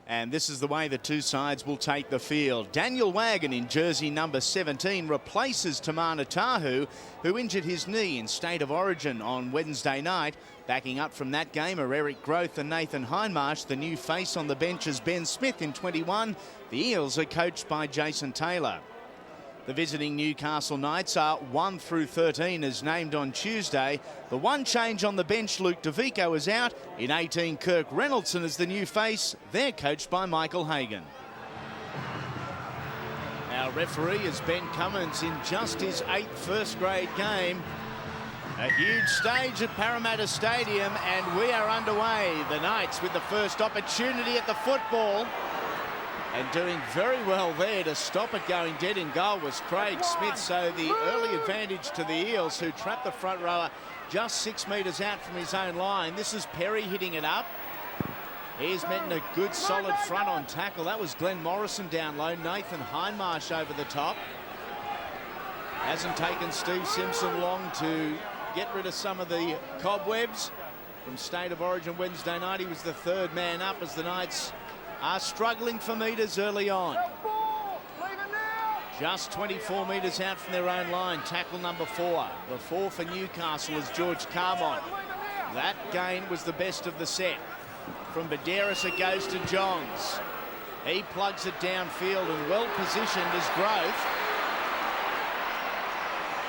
And this is the way the two sides will take the field. Daniel Wagon in jersey number 17 replaces Tamana Tahu, who injured his knee in State of Origin on Wednesday night. Backing up from that game are Eric Groth and Nathan Hindmarsh. The new face on the bench is Ben Smith in 21. The Eels are coached by Jason Taylor. The visiting Newcastle Knights are 1 through 13 as named on Tuesday. The one change on the bench, Luke DeVico, is out. In 18, Kirk Reynoldson is the new face. They're coached by Michael Hagan. Our referee is Ben Cummins in just his 8th first grade game. A huge stage at Parramatta Stadium, and we are underway. The Knights with the first opportunity at the football. And doing very well there to stop it going dead in goal was Craig Smith. So the early advantage to the Eels, who trapped the front rower just 6 metres out from his own line. This is Perry hitting it up. He's met a good solid front on tackle. That was Glenn Morrison down low. Nathan Hindmarsh over the top. Hasn't taken Steve Simpson long to get rid of some of the cobwebs from State of Origin Wednesday night. He was the third man up as the Knights are struggling for metres early on. Just 24 metres out from their own line. Tackle number 4. The 4 for Newcastle is George Carbon. That gain was the best of the set. From Badderas it goes to Johns. He plugs it downfield, and well positioned is Grove.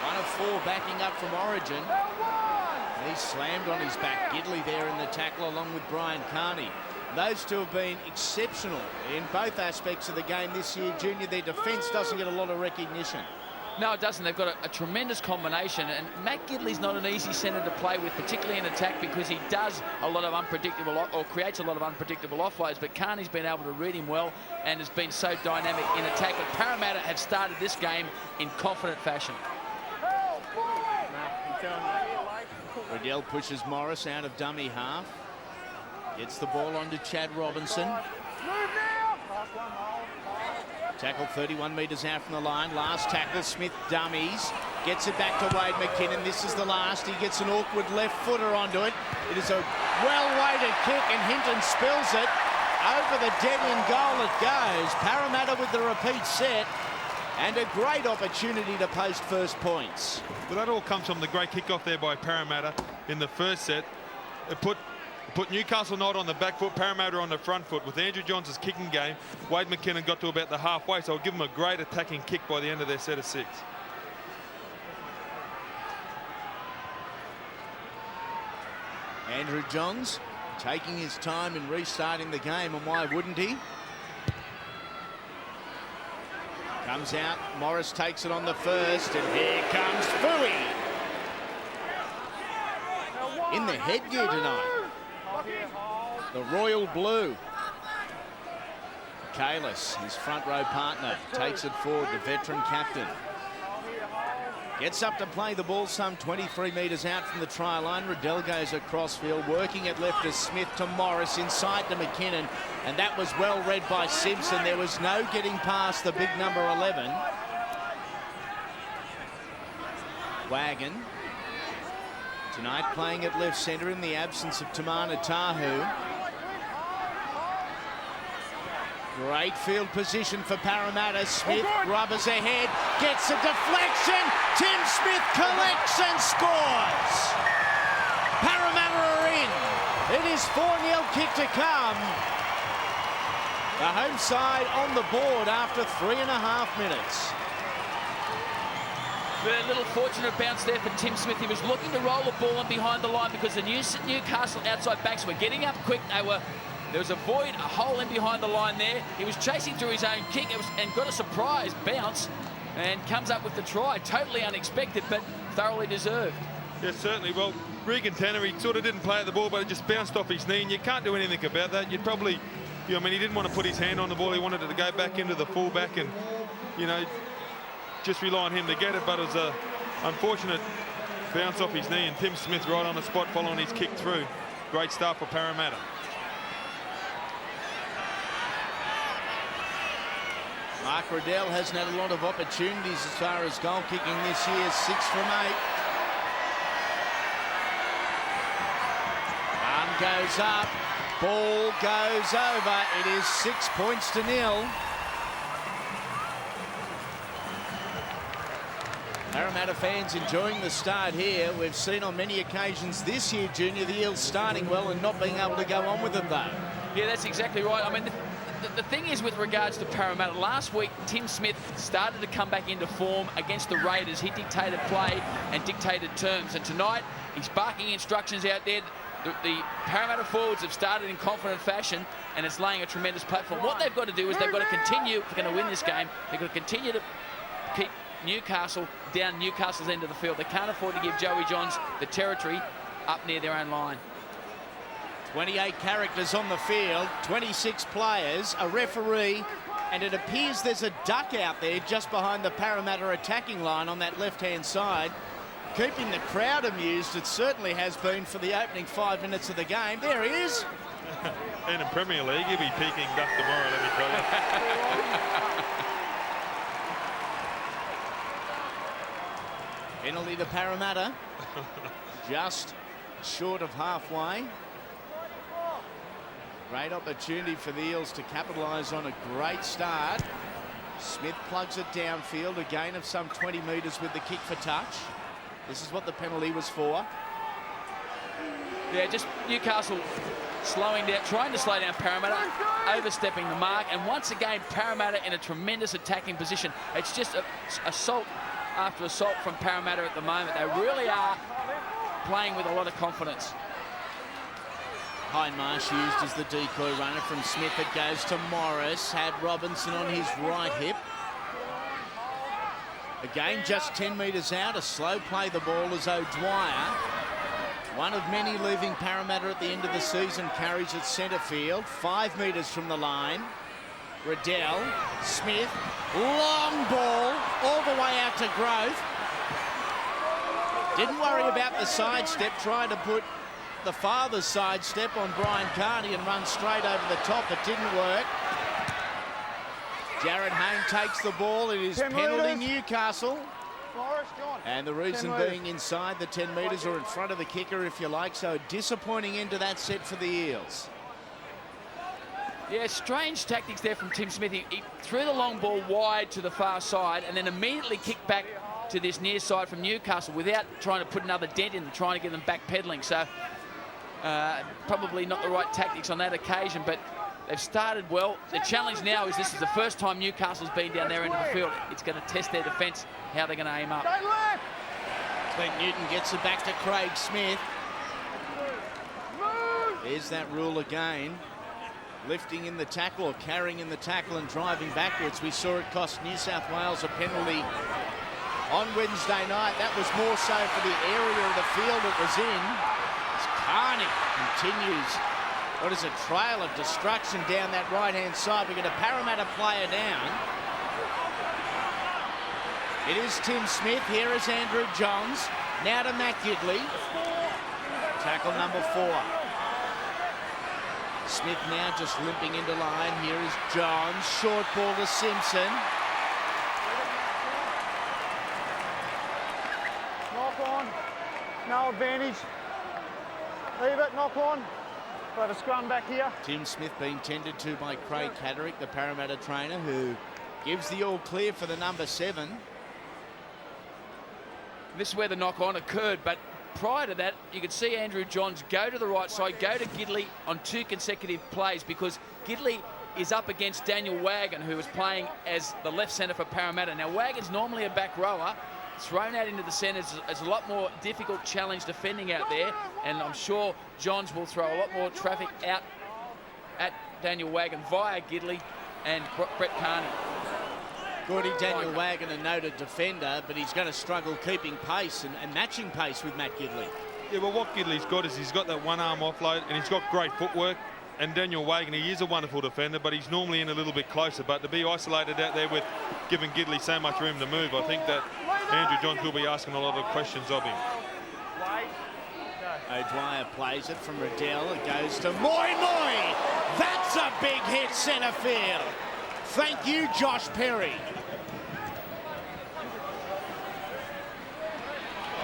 1 of 4 backing up from Origin. He slammed on his back. Gidley there in the tackle along with Brian Carney. Those two have been exceptional in both aspects of the game this year. Junior, their defence doesn't get a lot of recognition. No, it doesn't. They've got a tremendous combination, and Matt Gidley's not an easy centre to play with, particularly in attack, because he does a lot of unpredictable, or creates a lot of unpredictable offloads. But Carney's been able to read him well and has been so dynamic in attack. But Parramatta have started this game in confident fashion. Riddell pushes Morris out of dummy half. Gets the ball onto Chad Robinson. Tackle 31 metres out from the line. Last tackle, Smith dummies. Gets it back to Wade McKinnon. This is the last. He gets an awkward left footer onto it. It is a well-weighted kick, and Hinton spills it. Over the dead-end goal it goes. Parramatta with the repeat set. And a great opportunity to post first points. Well, that all comes from the great kick-off there by Parramatta in the first set. It put Newcastle not on the back foot, Parramatta on the front foot. With Andrew Johns' kicking game, Wade McKinnon got to about the halfway, so I'll give him a great attacking kick by the end of their set of 6. Andrew Johns taking his time in restarting the game, and why wouldn't he? Comes out, Morris takes it on the first, and here comes Fui. In the headgear tonight. The royal blue. Kalis, his front row partner, takes it forward, the veteran captain. Gets up to play the ball some 23 metres out from the try line. Riddell goes across field, working at left as Smith to Morris, inside to McKinnon, and that was well read by Simpson. There was no getting past the big number 11. Wagon. Tonight playing at left centre in the absence of Tamana Tahu. Great field position for Parramatta. Smith rubbers ahead, gets a deflection. Tim Smith collects and scores. Parramatta are in. It is 4-0 kick to come. The home side on the board after 3.5 minutes. A little fortunate bounce there for Tim Smith. He was looking to roll the ball in behind the line because the Newcastle outside backs were getting up quick. There was a void, a hole in behind the line there. He was chasing through his own kick and got a surprise bounce and comes up with the try. Totally unexpected, but thoroughly deserved. Yes, certainly. Well, Regan Tanner, he sort of didn't play at the ball, but it just bounced off his knee, and you can't do anything about that. You'd probably, I mean, he didn't want to put his hand on the ball. He wanted it to go back into the fullback and, just rely on him to get it, but it was an unfortunate bounce off his knee, and Tim Smith right on the spot following his kick through. Great start for Parramatta. Mark Riddell hasn't had a lot of opportunities as far as goal kicking this year. 6 from 8. Arm goes up. Ball goes over. It is 6 points to 0. Parramatta fans enjoying the start here. We've seen on many occasions this year, Junior, the Eels starting well and not being able to go on with them, though. Yeah, that's exactly right. I mean, the thing is with regards to Parramatta, last week Tim Smith started to come back into form against the Raiders. He dictated play and dictated terms, and tonight he's barking instructions out there. The Parramatta forwards have started in confident fashion, and it's laying a tremendous platform. What they've got to do is they've got to continue, if they're going to win this game, they've got to continue to keep Newcastle down Newcastle's end of the field. They can't afford to give Joey Johns the territory up near their own line. 28 characters on the field, 26 players, a referee, and it appears there's a duck out there just behind the Parramatta attacking line on that left-hand side. Keeping the crowd amused, it certainly has been for the opening 5 minutes of the game. There he is. In the Premier League, he'll be peaking duck tomorrow, let me tell you. Penalty to Parramatta, just short of halfway. Great opportunity for the Eels to capitalise on a great start. Smith plugs it downfield, a gain of some 20 metres with the kick for touch. This is what the penalty was for. Yeah, just Newcastle slowing down, trying to slow down Parramatta, overstepping the mark, and once again Parramatta in a tremendous attacking position. It's just assault after assault from Parramatta at the moment. They really are playing with a lot of confidence. Hindmarsh used as the decoy runner from Smith. It goes to Morris. Had Robinson on his right hip. Again, just 10 metres out. A slow play the ball as O'Dwyer, one of many leaving Parramatta at the end of the season, carries at centre field. 5 metres from the line. Riddell, Smith, long ball all the way out to Grove. Didn't worry about the sidestep, trying to put the father's sidestep on Brian Carney and run straight over the top. It didn't work. Jared Hayne takes the ball. It is penalty Newcastle. And the reason being inside the 10 metres or in front of the kicker, if you like. So disappointing end to that set for the Eels. Yeah, strange tactics there from Tim Smith. He threw the long ball wide to the far side and then immediately kicked back to this near side from Newcastle without trying to put another dent in and trying to get them back pedalling. So probably not the right tactics on that occasion, but they've started well. The challenge now is this is the first time Newcastle's been down their end of the field. It's going to test their defence, how they're going to aim up. Clint Newton gets it back to Craig Smith. There's that rule again. Lifting in the tackle or carrying in the tackle and driving backwards. We saw it cost New South Wales a penalty on Wednesday night. That was more so for the area of the field it was in. As Carney continues what is a trail of destruction down that right-hand side. We get a Parramatta player down. It is Tim Smith. Here is Andrew Johns. Now to Matt Gidley. Tackle number 4. Smith now just limping into line. Here is Johns. Short ball to Simpson. Knock on. No advantage. Leave it, knock on. Got a scrum back here. Tim Smith being tended to by Craig Catterick, the Parramatta trainer, who gives the all clear for the number 7. This is where the knock on occurred, but prior to that, you could see Andrew Johns go to the right side, go to Gidley on 2 consecutive plays, because Gidley is up against Daniel Wagon, who is playing as the left centre for Parramatta. Now, Wagon's normally a back rower. Thrown out into the centre. It's a lot more difficult challenge defending out there, and I'm sure Johns will throw a lot more traffic out at Daniel Wagon via Gidley and Brett Carney. Gordy Daniel Wagon, a noted defender, but he's going to struggle keeping pace and matching pace with Matt Gidley. Yeah, well, what Gidley's got is he's got that one-arm offload, and he's got great footwork. And Daniel Wagon, he is a wonderful defender, but he's normally in a little bit closer. But to be isolated out there with giving Gidley so much room to move, I think that Andrew Johns will be asking a lot of questions of him. O'Dwyer plays it from Riddell. It goes to Moy. That's a big hit centre field. Thank you, Josh Perry.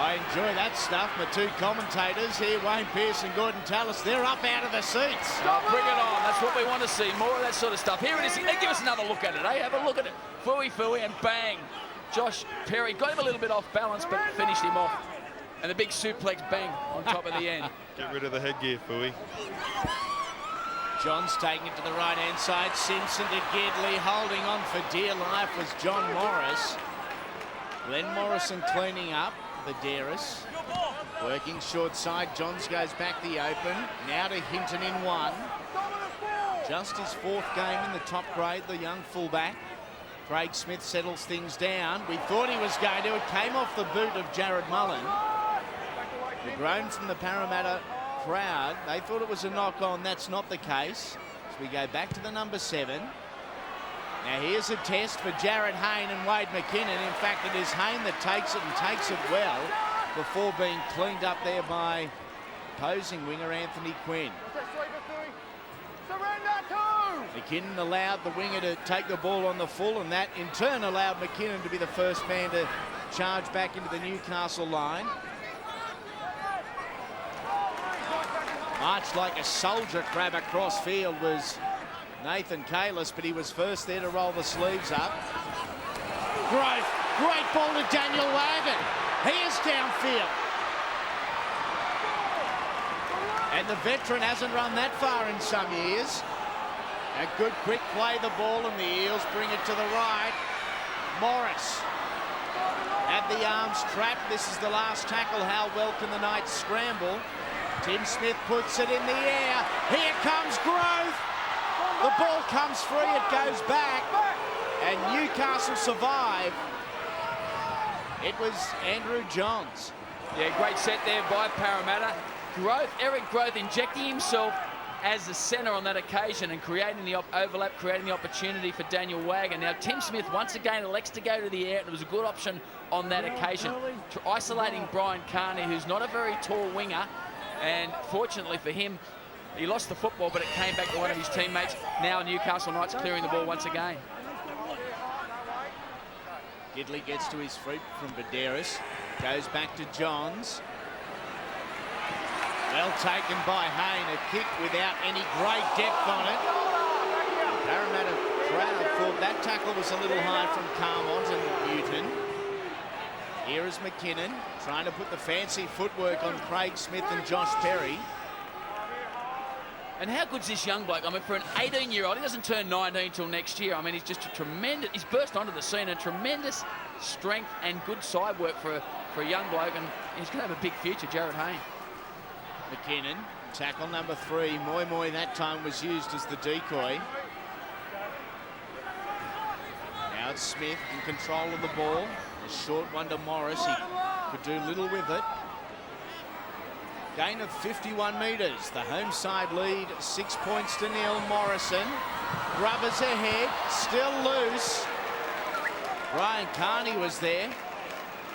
I enjoy that stuff. My two commentators here, Wayne Pearce and Gordon Tallis, they're up out of their seats. Oh, bring it on. That's what we want to see. More of that sort of stuff. Here it is. Give us another look at it, eh? Have a look at it. Fooey, and bang. Josh Perry got him a little bit off balance, but finished him off. And the big suplex bang on top of the end. Get rid of the headgear, Fooey. John's taking it to the right-hand side. Simpson to Gidley. Holding on for dear life was John Morris. Glenn Morrison cleaning up. Vidaris working short side. Johns goes back the open. Now to Hinton in one. Just his fourth game in the top grade, the young fullback. Craig Smith settles things down. We thought he was going to. It came off the boot of Jared Mullen. The groan from the Parramatta crowd. They thought it was a knock-on. That's not the case. So we go back to the number 7. Now here's a test for Jared Hayne and Wade McKinnon. In fact, it is Hayne that takes it and takes it well before being cleaned up there by opposing winger Anthony Quinn. McKinnon allowed the winger to take the ball on the full, and that in turn allowed McKinnon to be the first man to charge back into the Newcastle line. Marched like a soldier crab across field was Nathan Kalis, but he was first there to roll the sleeves up. Great ball to Daniel Wagon. He is downfield. And the veteran hasn't run that far in some years. A good quick play the ball, and the Eels bring it to the right. Morris had the arms trapped. This is the last tackle. How well can the Knights scramble? Tim Smith puts it in the air. Here comes Grove. The ball comes free, it goes back, and Newcastle survive. It was Andrew Johns. Yeah, great set there by Parramatta. Eric Grove injecting himself as the centre on that occasion and creating the overlap, creating the opportunity for Daniel Wagon. Now, Tim Smith once again elects to go to the air, and it was a good option on that occasion. Isolating Brian Carney, who's not a very tall winger, and fortunately for him, he lost the football, but it came back to one of his teammates. Now Newcastle Knights clearing the ball once again. Gidley gets to his feet from Vidaris. Goes back to Johns. Well taken by Hayne. A kick without any great depth on it. The Parramatta crowd thought that tackle was a little high from Carmont and Newton. Here is McKinnon trying to put the fancy footwork on Craig Smith and Josh Perry. And how good's this young bloke? I mean, for an 18-year-old, he doesn't turn 19 till next year. I mean, he's just a tremendous, he's burst onto the scene, a tremendous strength and good side work for a young bloke, and he's going to have a big future, Jared Hayne. McKinnon, tackle number 3. Moi that time was used as the decoy. Now it's Smith in control of the ball. A short one to Morris. He could do little with it. Gain of 51 metres. The home side lead 6 points to 0. Morrison. Grubbers ahead. Still loose. Brian Carney was there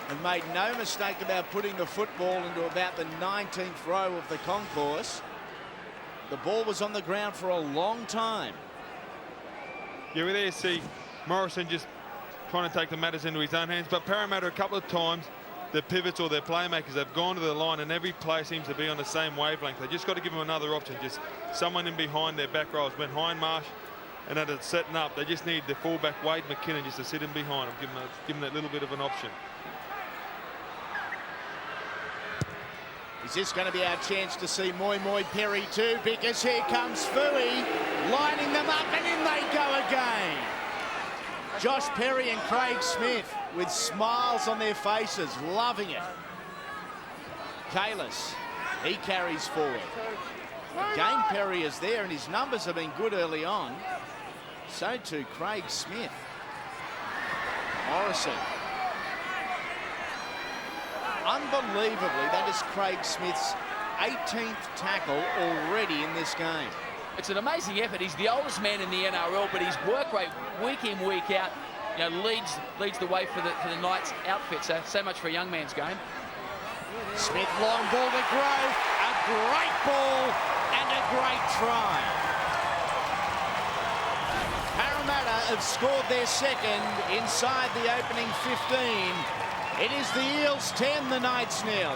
and made no mistake about putting the football into about the 19th row of the concourse. The ball was on the ground for a long time. Yeah, we there see Morrison just trying to take the matters into his own hands, but Parramatta a couple of times, their pivots or their playmakers have gone to the line, and every player seems to be on the same wavelength. They just got to give them another option, just someone in behind their back rows. When Hindmarsh and that are setting up, they just need the fullback Wade McKinnon just to sit in behind them, give them that little bit of an option. Is this going to be our chance to see Moi Perry too? Because here comes Fooey, lining them up, and in they go again. Josh Perry and Craig Smith with smiles on their faces, loving it. Kalis, he carries forward. Again, Perry is there, and his numbers have been good early on. So too Craig Smith. Morrison. Unbelievably, that is Craig Smith's 18th tackle already in this game. It's an amazing effort. He's the oldest man in the NRL, but his work rate week in, week out, you know, leads the way for the Knights outfit. So much for a young man's game. Smith, long ball to Grove. A great ball and a great try. Parramatta have scored their second inside the opening 15. It is the Eels 10, the Knights 0.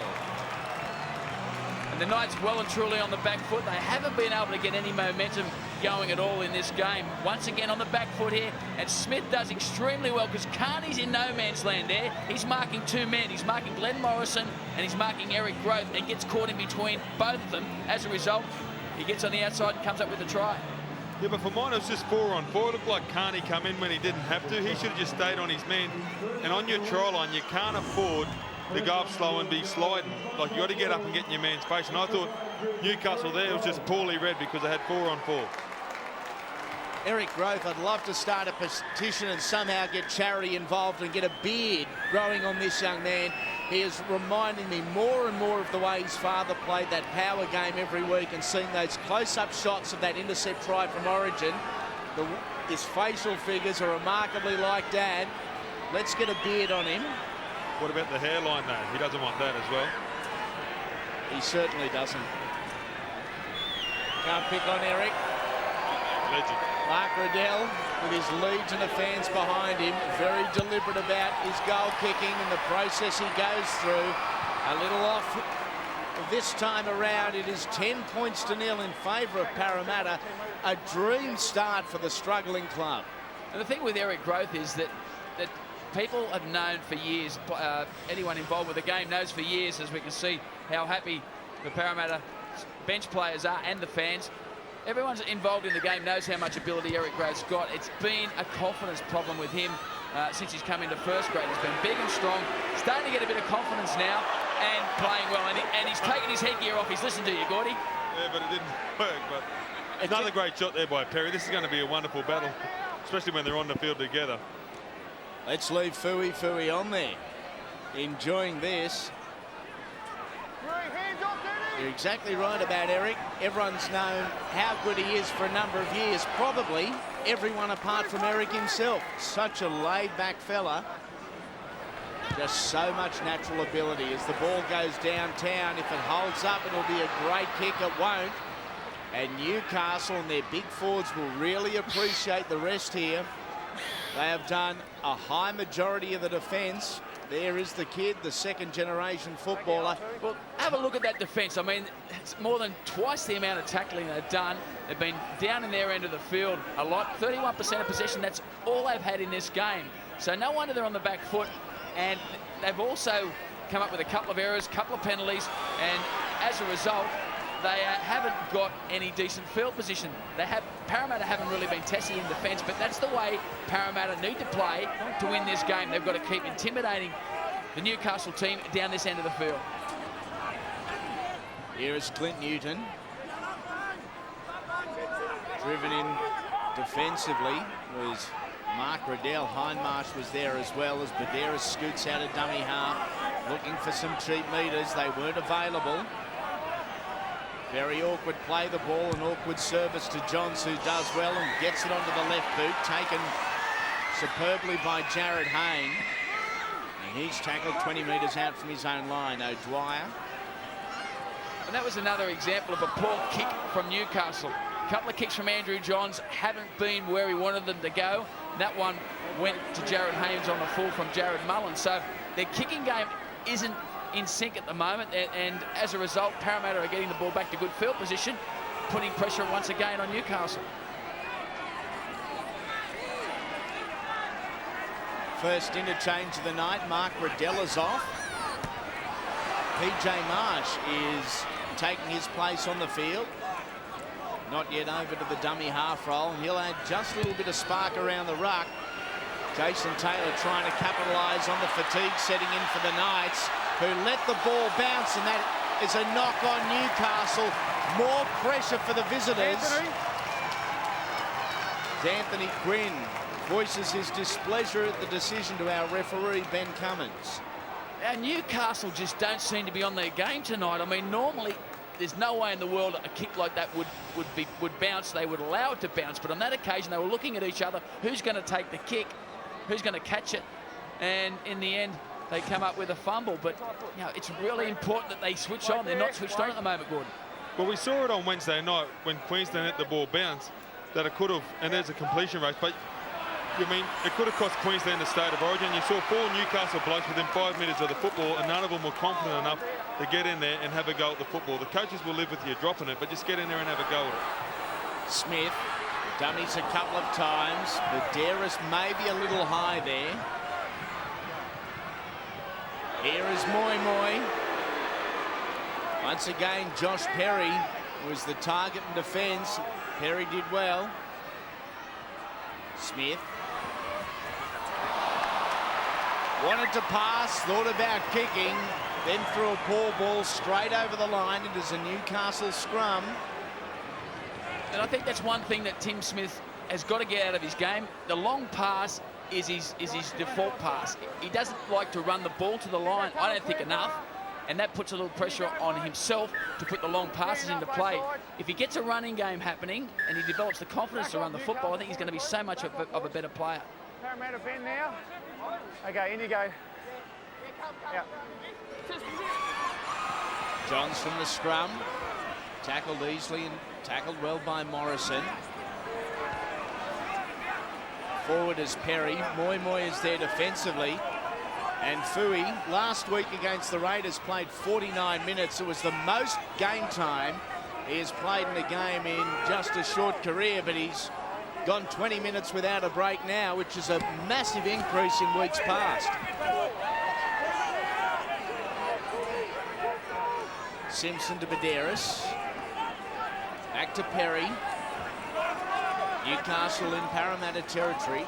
And the Knights well and truly on the back foot. They haven't been able to get any momentum going at all in this game. Once again on the back foot here, and Smith does extremely well because Carney's in no man's land there. He's marking two men. He's marking Glenn Morrison and he's marking Eric Groth and gets caught in between both of them. As a result, he gets on the outside and comes up with the try. Yeah, but for mine, it was just 4-on-4. It looked like Carney come in when he didn't have to. He should have just stayed on his man. And on your try line, you can't afford to go up slow and be sliding. Like, you got to get up and get in your man's face. And I thought Newcastle there was just poorly read because they had 4-on-4. Eric Groth, I'd love to start a petition and somehow get charity involved and get a beard growing on this young man. He is reminding me more and more of the way his father played that power game every week, and seeing those close-up shots of that intercept try from Origin. His facial figures are remarkably like Dad. Let's get a beard on him. What about the hairline, though? He doesn't want that as well. He certainly doesn't. Can't pick on Eric. Legend. Mark Riddell, with his legion of fans behind him, very deliberate about his goal kicking and the process he goes through. A little off this time around. It is 10 points to 0 in favour of Parramatta. A dream start for the struggling club. And the thing with Eric Groth is that people have known for years, anyone involved with the game knows for years, as we can see, how happy the Parramatta bench players are and the fans. Everyone's involved in the game knows how much ability Eric Groth's got. It's been a confidence problem with him since he's come into first grade. He's been big and strong, starting to get a bit of confidence now and playing well. And he's taken his headgear off. He's listened to you, Gordy. Yeah, but it didn't work. But another great shot there by Perry. This is going to be a wonderful battle, especially when they're on the field together. Let's leave Fui on there, enjoying this. You're exactly right about Eric. Everyone's known how good he is for a number of years. Probably everyone apart from Eric himself. Such a laid-back fella. Just so much natural ability. As the ball goes downtown, if it holds up, it'll be a great kick. It won't. And Newcastle and their big forwards will really appreciate the rest here. They have done a high majority of the defence. There is the kid, the second-generation footballer. Well, have a look at that defence. I mean, it's more than twice the amount of tackling they've done. They've been down in their end of the field a lot. 31% of possession, that's all they've had in this game. So no wonder they're on the back foot. And they've also come up with a couple of errors, couple of penalties, and as a result, they haven't got any decent field position. Parramatta haven't really been testy in defence, but that's the way Parramatta need to play to win this game. They've got to keep intimidating the Newcastle team down this end of the field. Here is Clint Newton. Driven in defensively was Mark Riddell. Hindmarsh was there as well as Badera scoots out a dummy half, looking for some cheap meters. They weren't available. Very awkward play, the ball, an awkward service to Johns, who does well and gets it onto the left boot, taken superbly by Jared Hayne. And he's tackled 20 metres out from his own line. O'Dwyer. And that was another example of a poor kick from Newcastle. A couple of kicks from Andrew Johns haven't been where he wanted them to go. That one went to Jared Haynes on the full from Jared Mullen. So their kicking game isn't in sync at the moment, and as a result, Parramatta are getting the ball back to good field position, putting pressure once again on Newcastle. First interchange of the night, Mark Riddell is off. PJ Marsh is taking his place on the field. Not yet over to the dummy half roll, and he'll add just a little bit of spark around the ruck. Jason Taylor trying to capitalise on the fatigue setting in for the Knights, who let the ball bounce, and that is a knock on Newcastle. More pressure for the visitors. Anthony Quinn voices his displeasure at the decision to our referee, Ben Cummins. And Newcastle just don't seem to be on their game tonight. I mean, normally there's no way in the world a kick like that would bounce. They would allow it to bounce, but on that occasion they were looking at each other. Who's going to take the kick? Who's going to catch it? And in the end, they come up with a fumble. But you know, it's really important that they switch on. They're not switched on at the moment, Gordon. Well, we saw it on Wednesday night when Queensland let the ball bounce, that it could have, and there's a completion rate. But I mean, it could have cost Queensland the state of origin. You saw 4 Newcastle blokes within 5 metres of the football, and none of them were confident enough to get in there and have a go at the football. The coaches will live with you dropping it, but just get in there and have a go at it. Smith dummies a couple of times. Medeiros maybe a little high there. Here is Moi Moi. Once again, Josh Perry was the target in defence. Perry did well. Smith wanted to pass, thought about kicking, then threw a poor ball straight over the line. It is a Newcastle scrum. And I think that's one thing that Tim Smith has got to get out of his game. The long pass is his default pass. He doesn't like to run the ball to the line, I don't think, enough. And that puts a little pressure on himself to put the long passes into play. If he gets a running game happening and he develops the confidence to run the football, I think he's going to be so much of a better player. Parramatta bend now. Okay, in you go. Yeah. Johns from the scrum. Tackled easily and tackled well by Morrison. Forward is Perry. Moi Moi is there defensively. And Fui, last week against the Raiders, played 49 minutes. It was the most game time he has played in a game in just a short career, but he's gone 20 minutes without a break now, which is a massive increase in weeks past. Simpson to Medeiros. Back to Perry. Newcastle in Parramatta territory.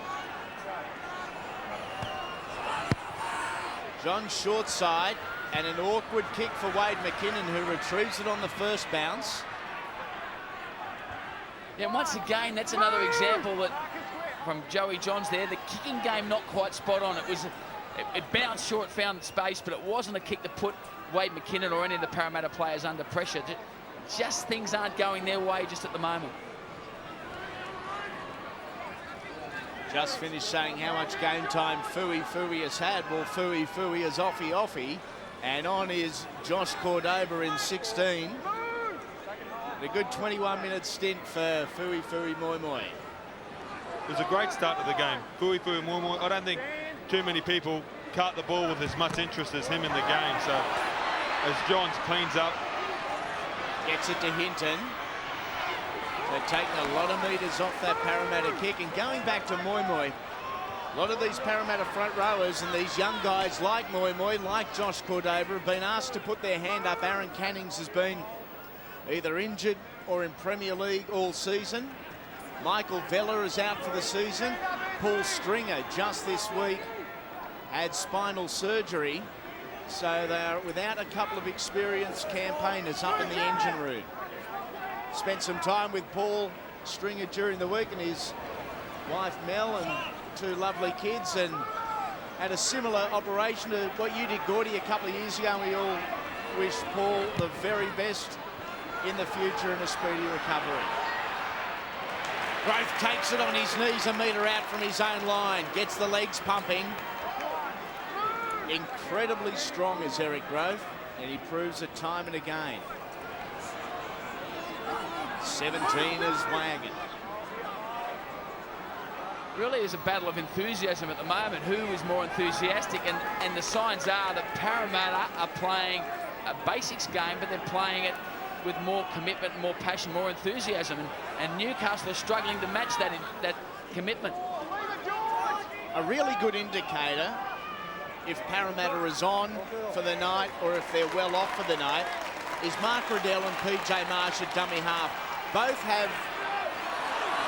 John short side, and an awkward kick for Wade McKinnon, who retrieves it on the first bounce. Yeah, once again, that's another example that from Joey Johns there. The kicking game not quite spot on. It bounced short, found space, but it wasn't a kick to put Wade McKinnon or any of the Parramatta players under pressure. Just things aren't going their way just at the moment. Just finished saying how much game time Fui has had. Well, Fui is offy. And on is Josh Cordoba in 16. A good 21-minute stint for Fui Moi Moi. It was a great start to the game. Fui Moi Moi. I don't think too many people cart the ball with as much interest as him in the game. So as Johns cleans up. Gets it to Hinton. They're taking a lot of metres off that Parramatta kick. And going back to Moi Moi, a lot of these Parramatta front rowers and these young guys like Moi Moi, like Josh Cordoba, have been asked to put their hand up. Aaron Cannings has been either injured or in Premier League all season. Michael Vella is out for the season. Paul Stringer just this week had spinal surgery. So they're without a couple of experienced campaigners up in the engine room. Spent some time with Paul Stringer during the week and his wife Mel and 2 lovely kids, and had a similar operation to what you did, Gordy, a couple of years ago. And we all wish Paul the very best in the future and a speedy recovery. Grove takes it on his knees, a metre out from his own line, gets the legs pumping. Incredibly strong is Eric Grove, and he proves it time and again. 17 is Wagon. Really is a battle of enthusiasm at the moment. Who is more enthusiastic? And the signs are that Parramatta are playing a basics game, but they're playing it with more commitment, more passion, more enthusiasm. And Newcastle are struggling to match that commitment. A really good indicator if Parramatta is on for the night or if they're well off for the night is Mark Riddell and PJ Marsh at dummy half. Both have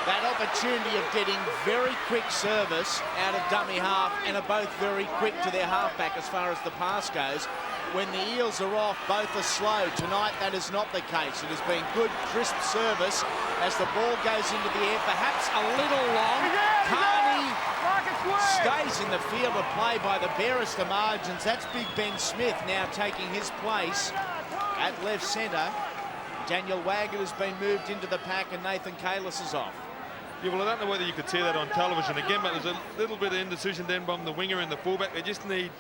that opportunity of getting very quick service out of dummy half and are both very quick to their halfback as far as the pass goes. When the Eels are off, both are slow. Tonight, that is not the case. It has been good, crisp service as the ball goes into the air, perhaps a little long. Carney stays in the field of play by the barest of margins. That's Big Ben Smith now taking his place at left centre. Daniel Waggett has been moved into the pack and Nathan Kalis is off. Yeah, well, I don't know whether you could see that on television again, but there's a little bit of indecision then from the winger and the fullback. They just need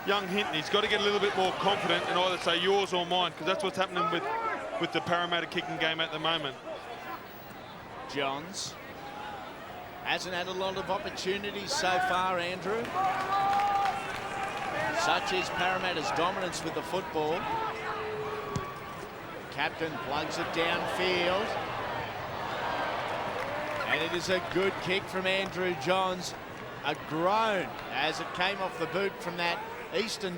young Hinton. He's got to get a little bit more confident and either say yours or mine, because that's what's happening with the Parramatta kicking game at the moment. Johns. Hasn't had a lot of opportunities so far, Andrew. Such is Parramatta's dominance with the football. Captain plugs it downfield. And it is a good kick from Andrew Johns. A groan as it came off the boot from that Eastern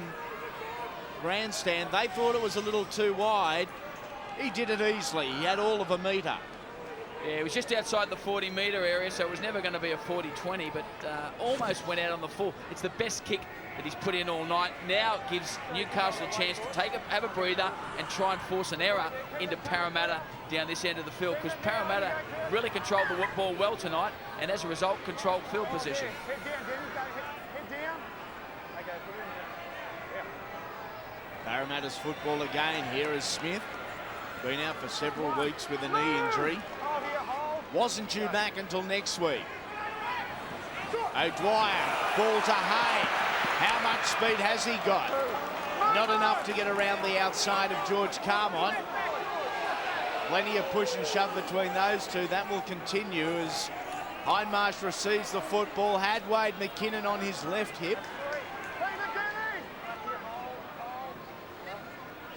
grandstand. They thought it was a little too wide. He did it easily. He had all of a metre. Yeah, it was just outside the 40-metre area, so it was never going to be a 40-20, but almost went out on the full. It's the best kick that he's put in all night. Now it gives Newcastle a chance to have a breather and try and force an error into Parramatta down this end of the field, because Parramatta really controlled the ball well tonight, and as a result, controlled field position. Head down. Okay, put it in there. Yeah. Parramatta's football again. Here is Smith. Been out for several weeks with a knee injury. Wasn't due back until next week. O'Dwyer, ball to Hay. How much speed has he got? Not enough to get around the outside of George Carmont. Plenty of push and shove between those two. That will continue as Hindmarsh receives the football. Had Wade McKinnon on his left hip.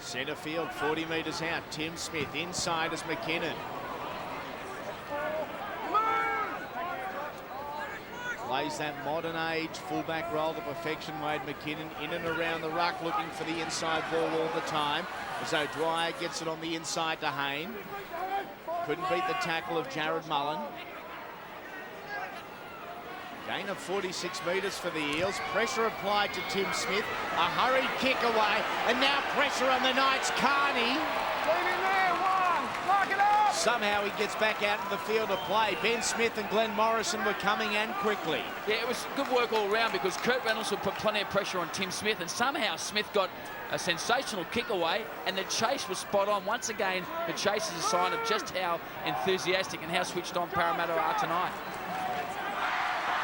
Centre field, 40 metres out. Tim Smith inside as McKinnon. Plays that modern age fullback role to perfection. Wade McKinnon in and around the ruck looking for the inside ball all the time. As O'Dwyer gets it on the inside to Hayne. Couldn't beat the tackle of Jared Mullen. Gain of 46 metres for the Eels. Pressure applied to Tim Smith. A hurried kick away. And now pressure on the Knights. Carney. Somehow he gets back out in the field of play. Ben Smith and Glenn Morrison were coming and quickly. Yeah, it was good work all round, because Kurt Reynolds would put plenty of pressure on Tim Smith, and somehow Smith got a sensational kick away, and the chase was spot on. Once again, the chase is a sign of just how enthusiastic and how switched on Parramatta are tonight.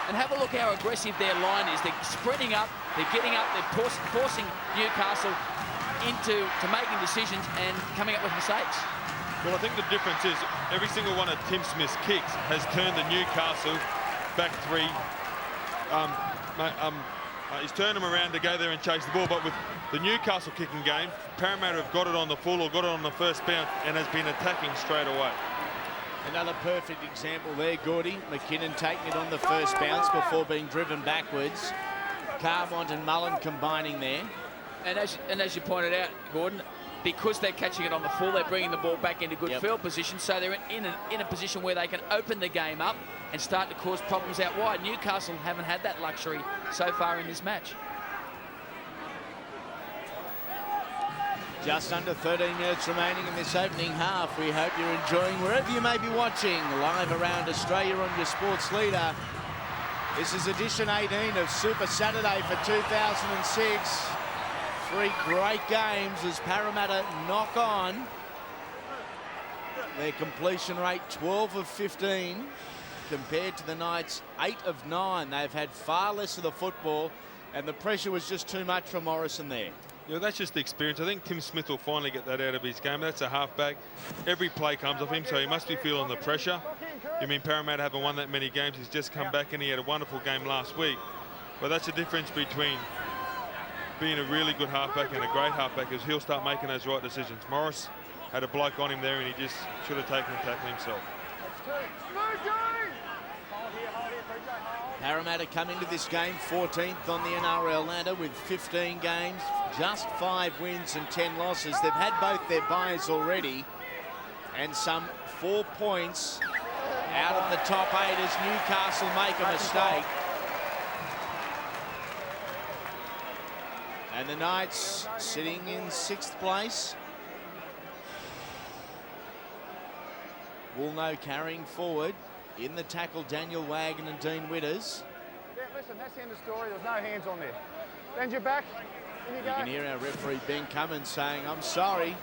And have a look how aggressive their line is. They're spreading up, they're getting up, they're forcing Newcastle into making decisions and coming up with mistakes. Well, I think the difference is every single one of Tim Smith's kicks has turned the Newcastle back three. He's turned them around to go there and chase the ball, but with the Newcastle kicking game, Parramatta have got it on the full or got it on the first bounce and has been attacking straight away. Another perfect example there, Gordy. McKinnon taking it on the first bounce before being driven backwards. Carmont and Mullen combining there. And as you pointed out, Gordon, because they're catching it on the full, they're bringing the ball back into good field position, so they're in a position where they can open the game up and start to cause problems out wide. Newcastle haven't had that luxury so far in this match. Just under 13 minutes remaining in this opening half. We hope you're enjoying wherever you may be watching, live around Australia on your sports leader. This is edition 18 of Super Saturday for 2006. Three great games as Parramatta knock on. Their completion rate 12 of 15 compared to the Knights 8 of 9. They've had far less of the football, and the pressure was just too much for Morrison there. Yeah, that's just the experience. I think Tim Smith will finally get that out of his game. That's a halfback. Every play comes off him, so he must be feeling the pressure. I mean, Parramatta haven't won that many games. He's just come back and he had a wonderful game last week. But that's the difference between being a really good halfback and a great halfback, is he'll start making those right decisions. Morris had a bloke on him there and he just should have taken the tackle himself. Parramatta come into this game 14th on the NRL ladder with 15 games, just 5 wins and 10 losses. They've had both their byes already, and some 4 points out of the top 8 as Newcastle make a mistake. And the Knights sitting in 6th place. Woolno carrying forward. In the tackle, Daniel Wagon and Dean Witters. Yeah, listen, that's the end of the story. There's no hands on there. Bend your back. In you go. You can hear our referee Ben Cummins saying, "I'm sorry,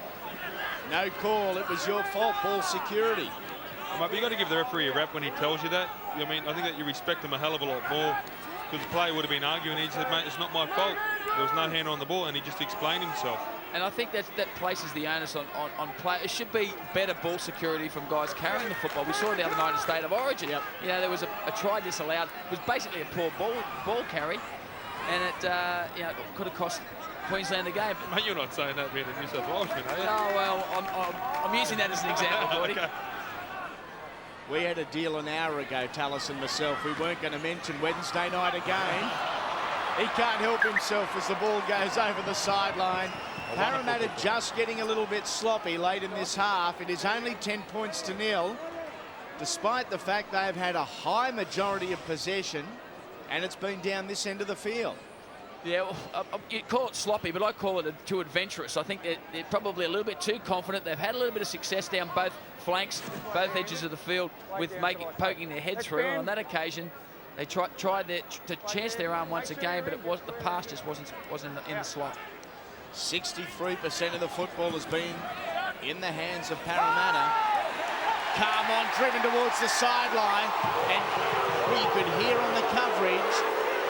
no call. It was your fault, ball security." But you got to give the referee a rap when he tells you that. I mean, I think that you respect him a hell of a lot more, because the player would have been arguing. He said, "Mate, it's not my fault. There was no hand on the ball," and he just explained himself. And I think that places the onus on players. It should be better ball security from guys carrying the football. We saw it the other night in State of Origin. Yep. You know, there was a try disallowed. It was basically a poor ball carry, and it you know, could have cost Queensland the game. Mate, you're not saying that being a New South Welshman, are you? Oh, well, I'm using that as an example, Gordy. Okay. We had a deal an hour ago, Tallis and myself. We weren't going to mention Wednesday night again. He can't help himself as the ball goes over the sideline. Parramatta just getting a little bit sloppy late in this half. It is only 10 points to nil, despite the fact they've had a high majority of possession, and it's been down this end of the field. Yeah, well, you call it sloppy, but I call it too adventurous. I think they're probably a little bit too confident. They've had a little bit of success down both flanks, both edges of the field, with poking their head through. And on that occasion, they tried to chance their arm once again, but the pass just wasn't in the slot. 63% of the football has been in the hands of Parramatta. Carmon driven towards the sideline, and we could hear on the coverage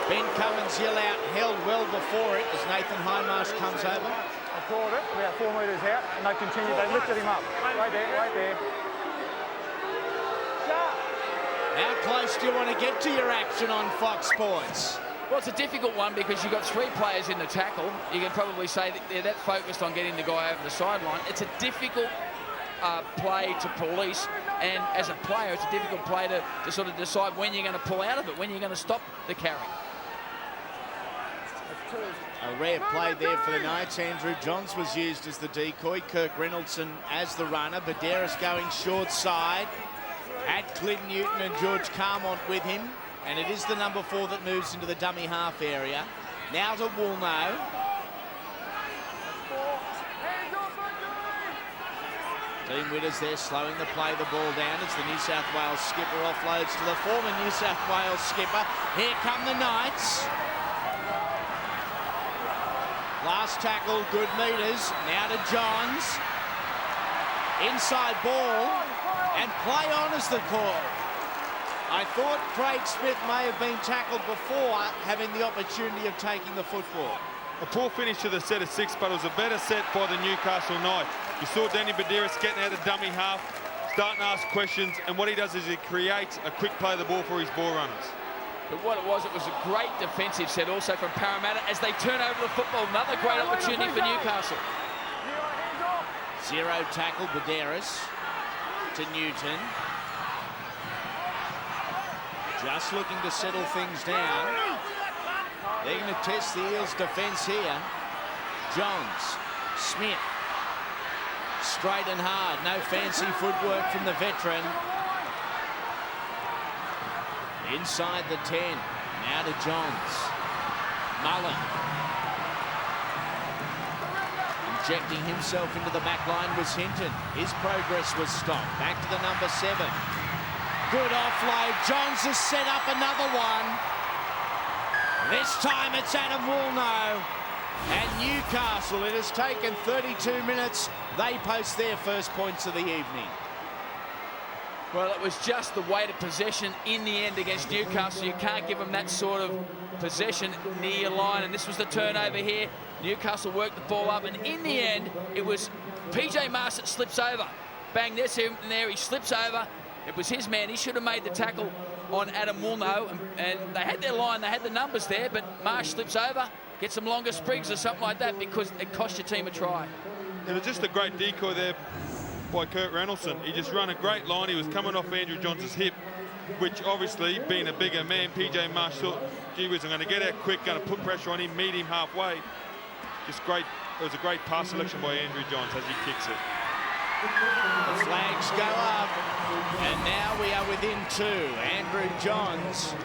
Ben Cummins yell out, held well before it, as Nathan Highmarsh comes over. I called it about 4 metres out, and they continued. They lifted him up. Right there, right there. How close do you want to get to your action on Fox Sports? Well, it's a difficult one because you've got 3 players in the tackle. You can probably say that they're that focused on getting the guy over the sideline. It's a difficult play to police, and as a player, it's a difficult play to sort of decide when you're going to pull out of it, when you're going to stop the carry. A rare play there for the Knights. Andrew Johns was used as the decoy. Kirk Reynoldson as the runner. Badderas going short side. Had Clint Newton and George Carmont with him. And it is the number 4 that moves into the dummy half area. Now to Woolnow. Dean Witters there slowing the play, the ball down as the New South Wales skipper offloads to the former New South Wales skipper. Here come the Knights. Last tackle, good meters. Now to Johns. Inside ball, and play on is the call. I thought Craig Smith may have been tackled before having the opportunity of taking the football. A poor finish to the set of 6, but it was a better set by the Newcastle Knights. You saw Danny Badderas getting out of dummy half, starting to ask questions, and what he does is he creates a quick play of the ball for his ball runners. But what it was a great defensive set also from Parramatta as they turn over the football. Another great opportunity for Newcastle. 0 tackle, Badderas to Newton. Just looking to settle things down. They're going to test the Eels' defence here. Johns, Smith, straight and hard. No fancy footwork from the veteran. Inside the 10. Now to Johns. Mullen. Injecting himself into the back line was Hinton. His progress was stopped. Back to the number 7. Good offload. Johns has set up another one. This time it's Adam Woolnow. And Newcastle, it has taken 32 minutes. They post their first points of the evening. Well, it was just the weight of possession in the end against Newcastle. You can't give them that sort of possession near your line, and this was the turnover here. Newcastle worked the ball up, and in the end, it was PJ Marsh that slips over. Bang, there's him there, he slips over. It was his man. He should have made the tackle on Adam Woolnow, and they had their line, they had the numbers there, but Marsh slips over, gets some longer sprigs or something like that because it cost your team a try. It was just a great decoy there by Kurt Reynoldson. He just ran a great line. He was coming off Andrew Johns' hip, which obviously, being a bigger man, PJ Marsh thought, gee whiz, I'm going to get out quick, going to put pressure on him, meet him halfway. Just great. It was a great pass selection by Andrew Johns as he kicks it. The flags go up, and now we are within 2. Andrew Johns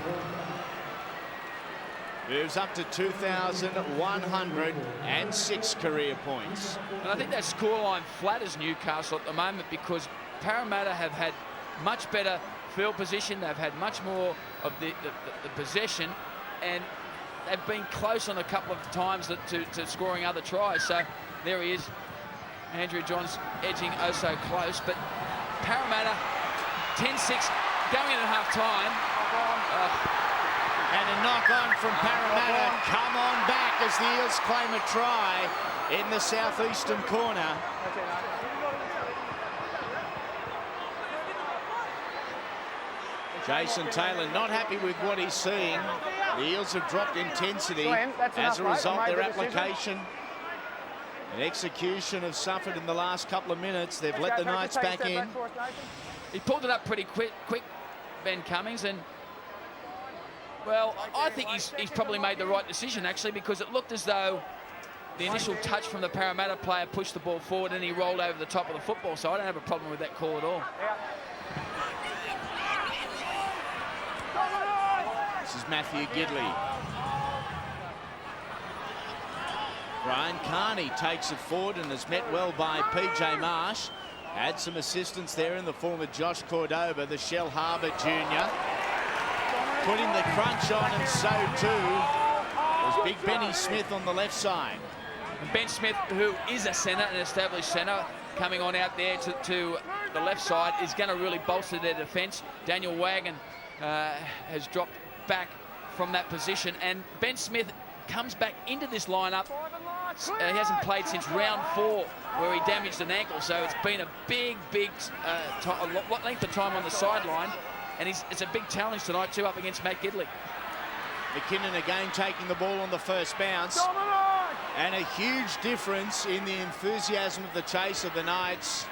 moves up to 2,106 career points. And I think that scoreline flatters Newcastle at the moment because Parramatta have had much better field position. They've had much more of the possession, and they've been close on a couple of times to scoring other tries. So there he is, Andrew Johns edging oh so close. But Parramatta 10-6 going in at half time. And a knock on from Parramatta. Come on back as the Eels claim a try in the southeastern corner. Jason Taylor not happy with what he's seeing. The Eels have dropped intensity. As a result, their application and execution have suffered in the last couple of minutes. They've let the Knights back in. He pulled it up pretty quick, Ben Cummings, and well, I think he's probably made the right decision actually, because it looked as though the initial touch from the Parramatta player pushed the ball forward and he rolled over the top of the football, so I don't have a problem with that call at all. This is Matthew Gidley. Brian Carney takes it forward and is met well by PJ Marsh. Had some assistance there in the form of Josh Cordoba, the Shell Harbour junior. Putting the crunch on, and so too was Big Benny Smith on the left side. And Ben Smith, who is a centre, an established centre, coming on out there to the left side, is going to really bolster their defence. Daniel Wagon has dropped back from that position, and Ben Smith comes back into this lineup. He hasn't played since round 4, where he damaged an ankle, so it's been a big length of time on the sideline, and it's a big challenge tonight too, up against Matt Gidley. McKinnon again taking the ball on the first bounce, and a huge difference in the enthusiasm of the chase of the Knights.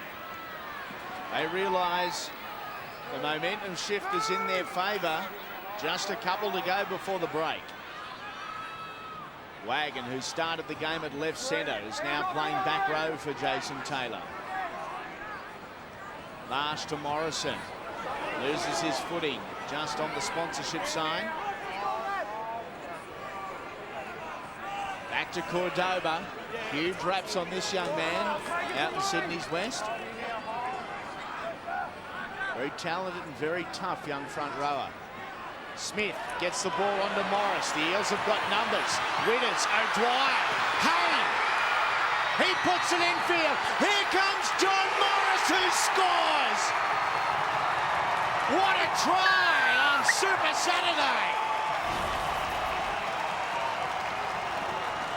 They realise the momentum shift is in their favour. Just a couple to go before the break. Wagon, who started the game at left centre, is now playing back row for Jason Taylor. Marsh to Morrison. Loses his footing just on the sponsorship sign. Back to Cordoba. Huge raps on this young man out in Sydney's West. Very talented and very tough young front rower. Smith gets the ball onto Morris. The Eels have got numbers. Winners, O'Dwyer, Hayne. He puts it in field. Here comes John Morris, who scores. What a try on Super Saturday.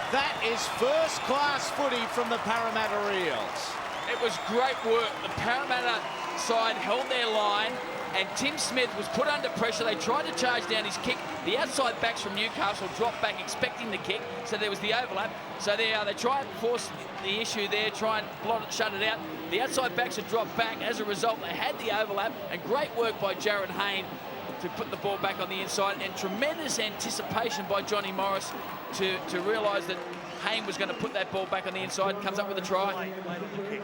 That is first-class footy from the Parramatta Eels. It was great work. The Parramatta side held their line, and Tim Smith was put under pressure. They tried to charge down his kick. The outside backs from Newcastle dropped back expecting the kick, so there was the overlap. So they try and force the issue there, try and shut it out. The outside backs had dropped back. As a result, they had the overlap, and great work by Jared Hayne to put the ball back on the inside, and tremendous anticipation by Johnny Morris to realise that Hayne was going to put that ball back on the inside. Comes up with a try.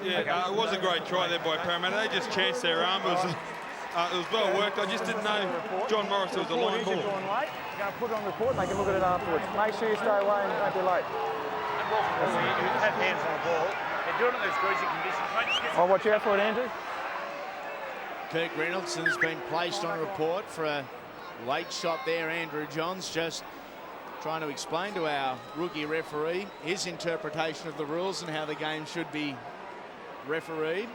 Yeah, it was a great try there by Parramatta. They just chanced their arm. It was well worked. I just didn't know John Morris was a line ball. You're going to put it on report and they can look at it afterwards. Make sure you stay away and don't be late. And Wilson, you have hands on the ball. They're doing it in those greasy conditions. Oh, watch out for it, Andrew. Kirk Reynoldson's been placed on report for a late shot there. Andrew Johns just trying to explain to our rookie referee his interpretation of the rules and how the game should be refereed.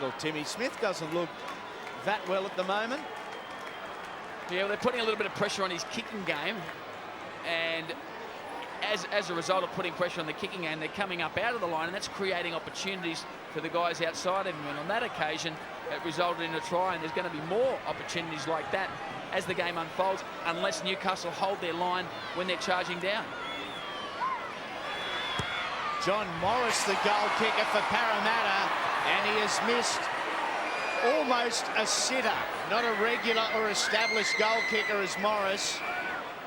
Little Timmy Smith doesn't look that well at the moment. Yeah, well, they're putting a little bit of pressure on his kicking game, and as a result of putting pressure on the kicking game, they're coming up out of the line, and that's creating opportunities for the guys outside of him. And on that occasion, it resulted in a try, and there's going to be more opportunities like that as the game unfolds, unless Newcastle hold their line when they're charging down. John Morris, the goal kicker for Parramatta, and he has missed almost a sitter. Not a regular or established goal kicker as Morris.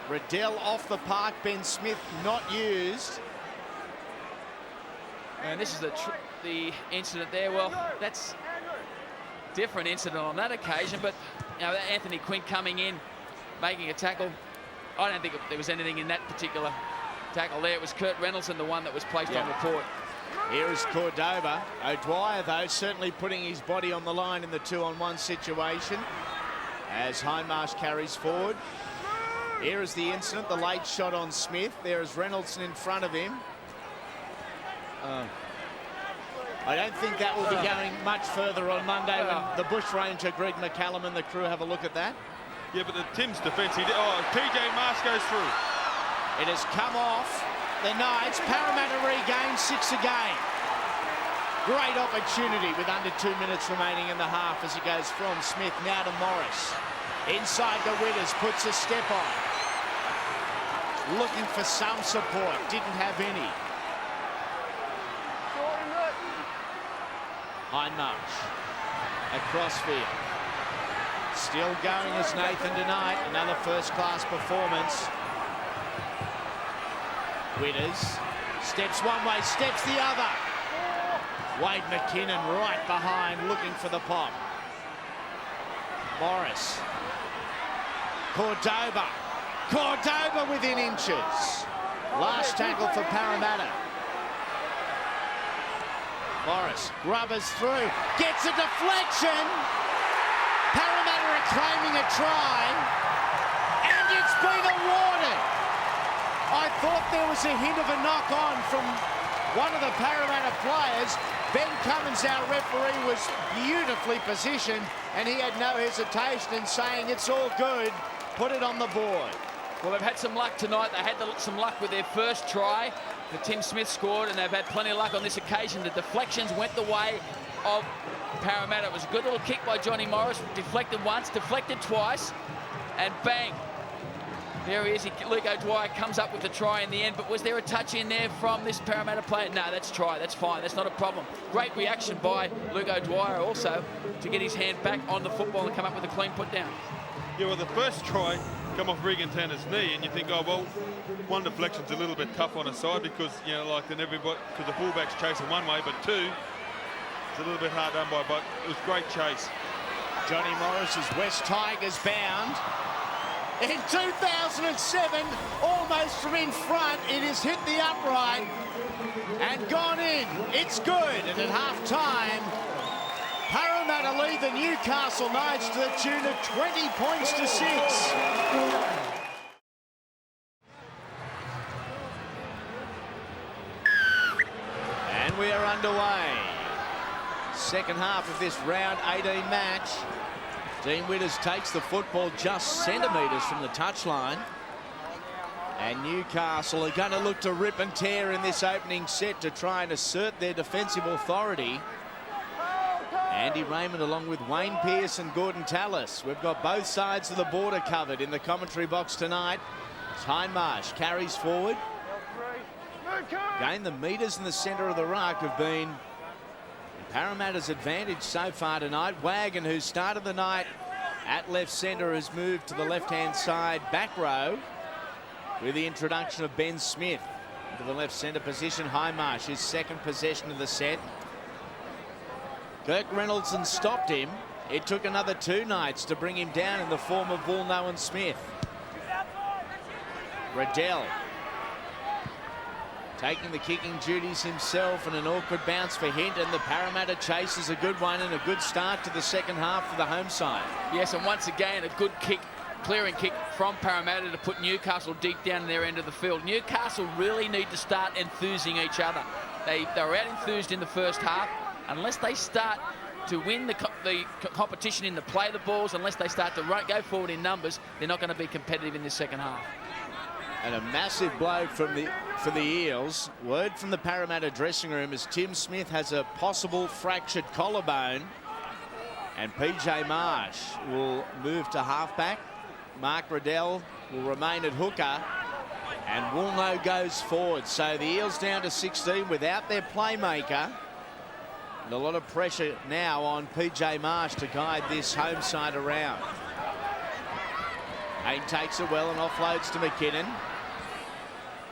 Riddell off the park, Ben Smith not used. And this is the incident there. Well, that's different incident on that occasion, but you know, Anthony Quinn coming in, making a tackle. I don't think there was anything in that particular tackle there. It was Kurt Reynolds, the one that was placed on report. Here is Cordoba. O'Dwyer, though, certainly putting his body on the line in the 2-on-1 situation as Hindmarsh carries forward. Here is the incident, the late shot on Smith. There is Reynolds in front of him. I don't think that will be going much further on Monday when the Bushranger, Greg McCallum, and the crew have a look at that. Yeah, but the Tim's defence, PJ Marsh goes through. It has come off the Knights. Parramatta regains 6 again. Great opportunity with under 2 minutes remaining in the half as he goes from Smith now to Morris. Inside the Widders, puts a step on. Looking for some support, didn't have any. Hindmarsh across field. Still going as Nathan tonight. Another first-class performance. Widders steps one way, steps the other. Wade McKinnon right behind, looking for the pop. Morris. Cordoba within inches. Last tackle for Parramatta. Morris grubbers through, gets a deflection. Parramatta are claiming a try, and it's been awarded. I thought there was a hint of a knock-on from one of the Parramatta players. Ben Cummins, our referee, was beautifully positioned, and he had no hesitation in saying it's all good, put it on the board. Well, they've had some luck tonight. They had some luck with their first try that Tim Smith scored, and they've had plenty of luck on this occasion. The deflections went the way of Parramatta. It was a good little kick by Johnny Morris. Deflected once, deflected twice, and bang. There he is. Luke O'Dwyer comes up with the try in the end. But was there a touch in there from this Parramatta player? No, that's try. That's fine. That's not a problem. Great reaction by Luke O'Dwyer also to get his hand back on the football and come up with a clean put down. Yeah, well, the first try come off Regan Tanner's knee, and you think, oh, well, one deflection's a little bit tough on a side because, you know, like then everybody, because the fullback's chasing one way, but two, it's a little bit hard done by, but it was great chase. Johnny Morris's West Tigers bound. In 2007, almost from in front, it has hit the upright and gone in. It's good, and at half-time, Parramatta lead the Newcastle Knights to the tune of 20 points to 6. And we are underway. Second half of this round 18 match. Dean Widders takes the football just centimetres from the touchline. And Newcastle are going to look to rip and tear in this opening set to try and assert their defensive authority. Andy Raymond along with Wayne Pearce and Gordon Tallis. We've got both sides of the border covered in the commentary box tonight. Hindmarsh carries forward. Again, the metres in the centre of the ruck have been Parramatta's advantage so far tonight. Wagon, who started the night at left centre, has moved to the left-hand side back row with the introduction of Ben Smith into the left centre position. Hindmarsh, his second possession of the set. Kirk Reynolds stopped him. It took another 2 nights to bring him down in the form of Woolnough and Smith. Riddell taking the kicking duties himself, and an awkward bounce for Hint, and the Parramatta chase is a good one and a good start to the second half for the home side. Yes, and once again a good kick, clearing kick from Parramatta to put Newcastle deep down in their end of the field. Newcastle really need to start enthusing each other. They were out enthused in the first half. Unless they start to win the competition in the play the balls, unless they start to go forward in numbers, they're not going to be competitive in this second half. And a massive blow for the Eels. Word from the Parramatta dressing room is Tim Smith has a possible fractured collarbone, and PJ Marsh will move to halfback. Mark Riddell will remain at hooker, and Woolnough goes forward. So the Eels down to 16 without their playmaker. And a lot of pressure now on PJ Marsh to guide this home side around. Hayne takes it well and offloads to McKinnon.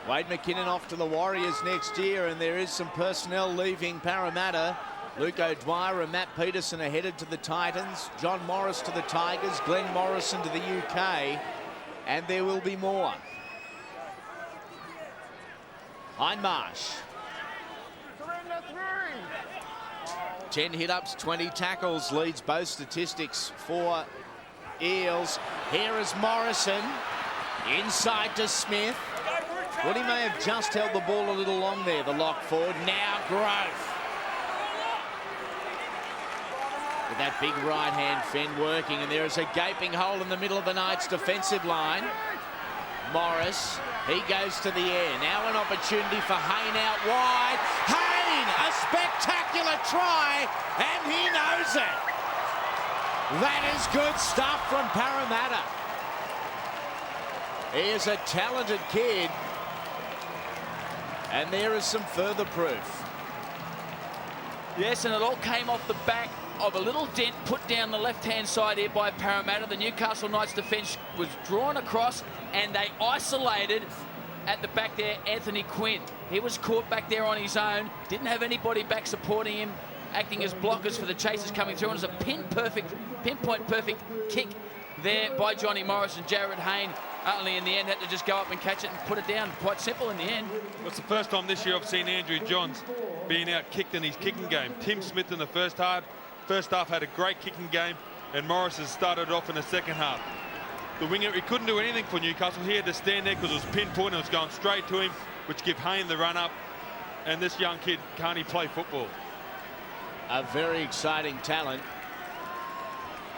Wade McKinnon off to the Warriors next year, and there is some personnel leaving Parramatta. Luke O'Dwyer and Matt Peterson are headed to the Titans. John Morris to the Tigers. Glenn Morrison to the UK. And there will be more. Hindmarsh. 10 hit-ups, 20 tackles, leads both statistics for Eels. Here is Morrison, inside to Smith. Well, he may have just held the ball a little long there, the lock forward. Now Grove. with that big right-hand Fenn working, and there is a gaping hole in the middle of the Knights' defensive line. Morris, he goes to the air. Now an opportunity for Hayne out wide. Hayne, a spectacular try, and he knows it. That is good stuff from Parramatta. He is a talented kid, and there is some further proof. Yes, and it all came off the back of a little dent put down the left-hand side here by Parramatta. The Newcastle Knights defence was drawn across, and they isolated at the back there Anthony Quinn. He was caught back there on his own, didn't have anybody back supporting him, acting as blockers for the chasers coming through, and it was a pinpoint perfect kick there by Johnny Morris, and Jared Hayne only in the end had to just go up and catch it and put it down. Quite simple in the end. Well, it's the first time this year I've seen Andrew Johns being out-kicked in his kicking game. Tim Smith in the first half had a great kicking game, and Morris has started off in the second half. The winger, he couldn't do anything for Newcastle. He had to stand there because it was pinpoint, it was going straight to him, which gave Hayne the run-up, and this young kid, can't he play football? A very exciting talent.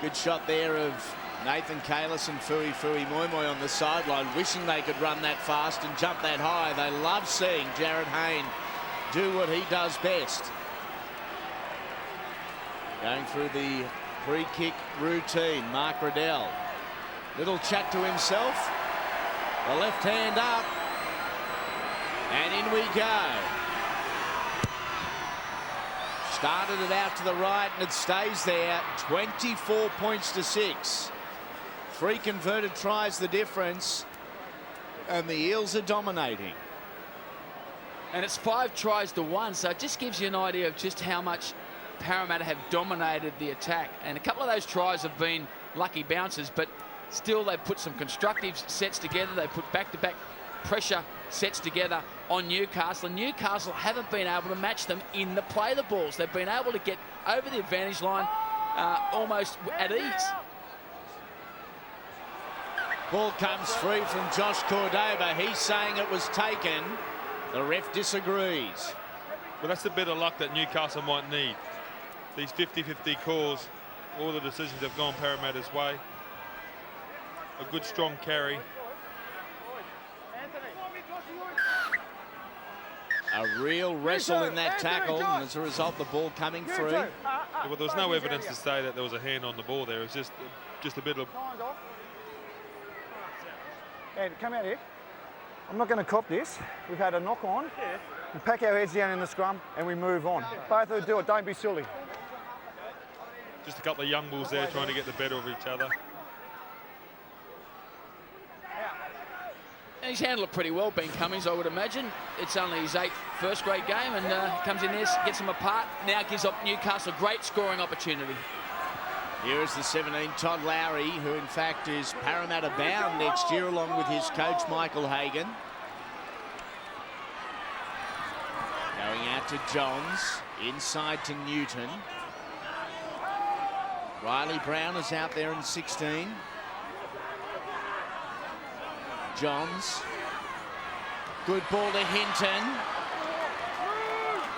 Good shot there of Nathan Kalis and Fui Moi Moi on the sideline, wishing they could run that fast and jump that high. They love seeing Jared Hayne do what he does best. Going through the pre-kick routine, Mark Riddell. Little chat to himself. The left hand up. And in we go. Started it out to the right, and it stays there. 24 points to 6. 3 converted tries the difference, and the Eels are dominating. And it's 5 tries to 1, so it just gives you an idea of just how much Parramatta have dominated the attack. And a couple of those tries have been lucky bounces, but still they've put some constructive sets together. They put back-to-back pressure sets together on Newcastle, and Newcastle haven't been able to match them in the play the balls. They've been able to get over the advantage line almost at ease. Ball comes free from Josh Cordova. He's saying it was taken. The ref disagrees. Well, that's the bit of luck that Newcastle might need. These 50-50 calls, all the decisions have gone Parramatta's way. A good strong carry. A real wrestle in that tackle, and as a result, the ball coming free. Well, there was no evidence to say that there was a hand on the ball there. It was just a bit of... Ed, come out here. I'm not going to cop this. We've had a knock on. We pack our heads down in the scrum and we move on. Both of them do it. Don't be silly. Just a couple of young bulls there trying to get the better of each other. And he's handled it pretty well, Ben Cummings, I would imagine. It's only his 8th first-grade game, and comes in there, gets them apart. Now gives up Newcastle a great scoring opportunity. Here is the 17, Todd Lowry, who in fact is Parramatta bound next year along with his coach Michael Hagan. Going out to Johns, inside to Newton. Riley Brown is out there in 16. Johns. Good ball to Hinton.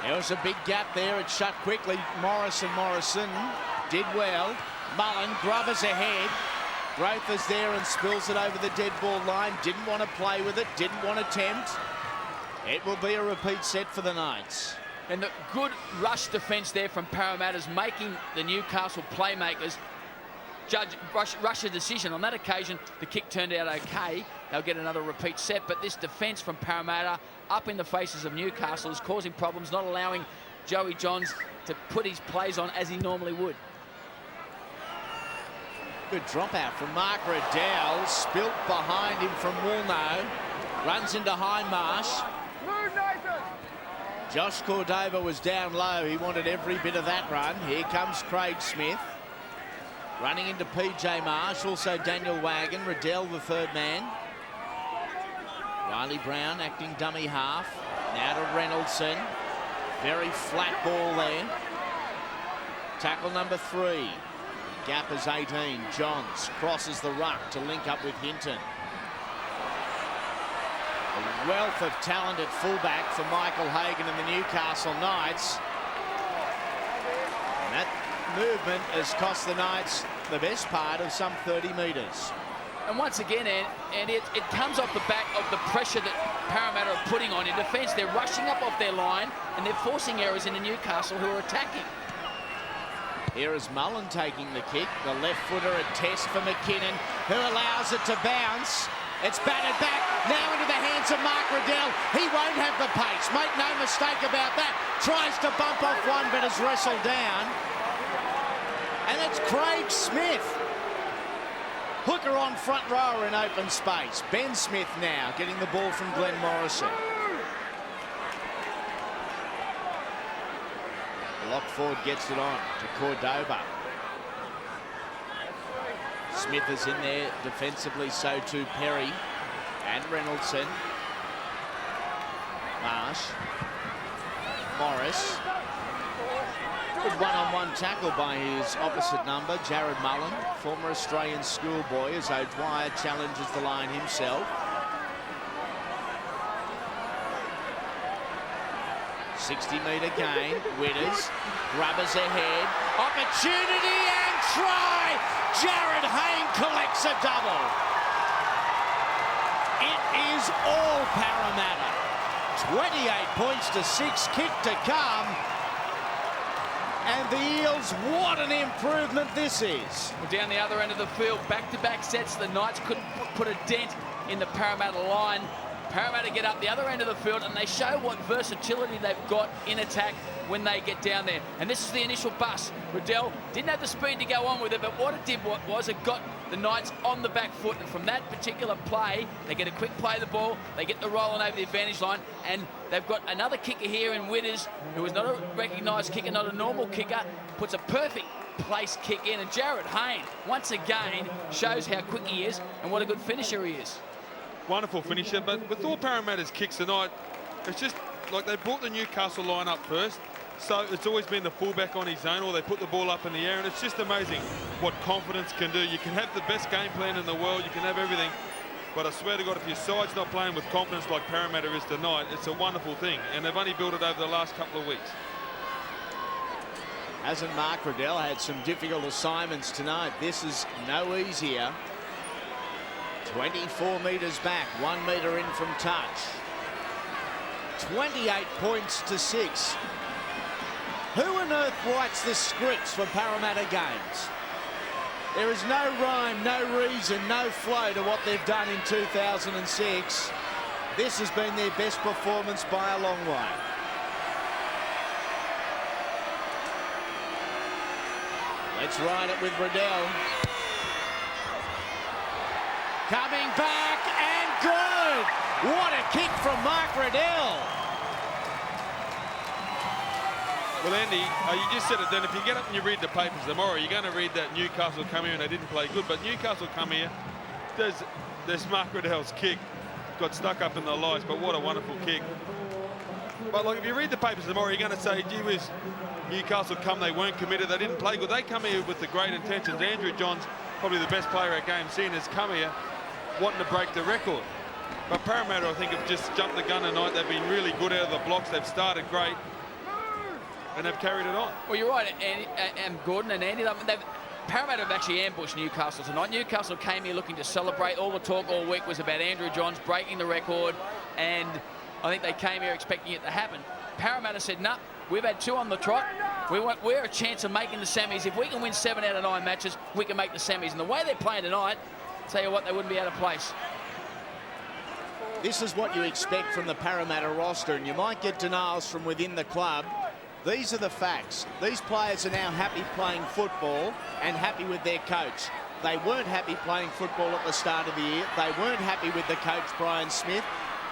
There was a big gap there. It shut quickly. Morrison did well. Mullen, Grubbers ahead. Growth is there and spills it over the dead ball line. Didn't want to play with it. Didn't want to tempt. It will be a repeat set for the Knights. And the good rush defence there from Parramatta's making the Newcastle playmakers rush a decision. On that occasion, the kick turned out okay. They'll get another repeat set, but this defence from Parramatta up in the faces of Newcastle is causing problems, not allowing Joey Johns to put his plays on as he normally would. Good drop out from Mark Riddell. Spilt behind him from Woolno. Runs into Hindmarsh. Josh Cordova was down low. He wanted every bit of that run. Here comes Craig Smith. Running into PJ Marsh. Also Daniel Wagon. Riddell, the third man. Riley Brown acting dummy half. Now to Reynoldson. Very flat ball there. Tackle number 3. Gap is 18. Johns crosses the ruck to link up with Hinton. A wealth of talent at fullback for Michael Hagan and the Newcastle Knights. And that movement has cost the Knights the best part of some 30 metres. And once again, and it comes off the back of the pressure that Parramatta are putting on in defence. They're rushing up off their line and they're forcing errors into Newcastle, who are attacking. Here is Mullen taking the kick. The left footer, a test for McKinnon, who allows it to bounce. It's batted back, now into the hands of Mark Riddell. He won't have the pace, make no mistake about that. Tries to bump off one, but is wrestled down. And it's Craig Smith. Hooker on front rower in open space. Ben Smith now getting the ball from Glenn Morrison. Lockford gets it on to Cordoba. Smith is in there defensively, so too Perry and Reynoldson. Marsh. Morris. Good one-on-one tackle by his opposite number, Jared Mullen, former Australian schoolboy, as O'Dwyer challenges the line himself. 60-metre gain. Witters. Grubbers ahead. Opportunity and try! Jared Hayne collects a double. It is all Parramatta. 28 points to 6, kick to come. And the Eels, what an improvement this is. Well, down the other end of the field, back-to-back sets, the Knights couldn't put a dent in the Parramatta line. Parramatta get up the other end of the field and they show what versatility they've got in attack when they get down there. And this is the initial bust. Riddell didn't have the speed to go on with it, but what it did was it got the Knights on the back foot. And from that particular play, they get a quick play of the ball, they get the roll on over the advantage line, and they've got another kicker here in Witters, who is not a recognised kicker, not a normal kicker, puts a perfect place kick in. And Jared Hayne, once again, shows how quick he is and what a good finisher he is. Wonderful finisher, but with all Parramatta's kicks tonight, it's just like they brought the Newcastle line up first, so it's always been the fullback on his own, or they put the ball up in the air, and it's just amazing what confidence can do. You can have the best game plan in the world, you can have everything, but I swear to God, if your side's not playing with confidence like Parramatta is tonight, it's a wonderful thing, and they've only built it over the last couple of weeks. Hasn't Mark Riddell had some difficult assignments tonight? This is no easier. 24 metres back, 1 metre in from touch. 28 points to 6. Who on earth writes the scripts for Parramatta games? There is no rhyme, no reason, no flow to what they've done in 2006. This has been their best performance by a long way. Let's ride it with Riddell. Coming back and good! What a kick from Mark Riddell! Well, Andy, you just said it then. If you get up and you read the papers tomorrow, you're going to read that Newcastle come here and they didn't play good. But Newcastle come here, there's Mark Riddell's kick. Got stuck up in the lights, but what a wonderful kick. But like, if you read the papers tomorrow, you're going to say, gee whiz, Newcastle come, they weren't committed, they didn't play good. They come here with the great intentions. Andrew Johns, probably the best player our game's seen, has come here wanting to break the record. But Parramatta, I think, have just jumped the gun tonight. They've been really good out of the blocks. They've started great, and they've carried it on. Well, you're right, and Gordon and Andy, Parramatta have actually ambushed Newcastle tonight. Newcastle came here looking to celebrate. All the talk all week was about Andrew Johns breaking the record, and I think they came here expecting it to happen. Parramatta said, nah, we've had 2 on the trot. We're a chance of making the semis. If we can win 7 out of 9 matches, we can make the semis. And the way they're playing tonight, tell you what, they wouldn't be out of place. This is what you expect from the Parramatta roster, and you might get denials from within the club. These are the facts. These players are now happy playing football and happy with their coach. They weren't happy playing football at the start of the year. They weren't happy with the coach, Brian Smith.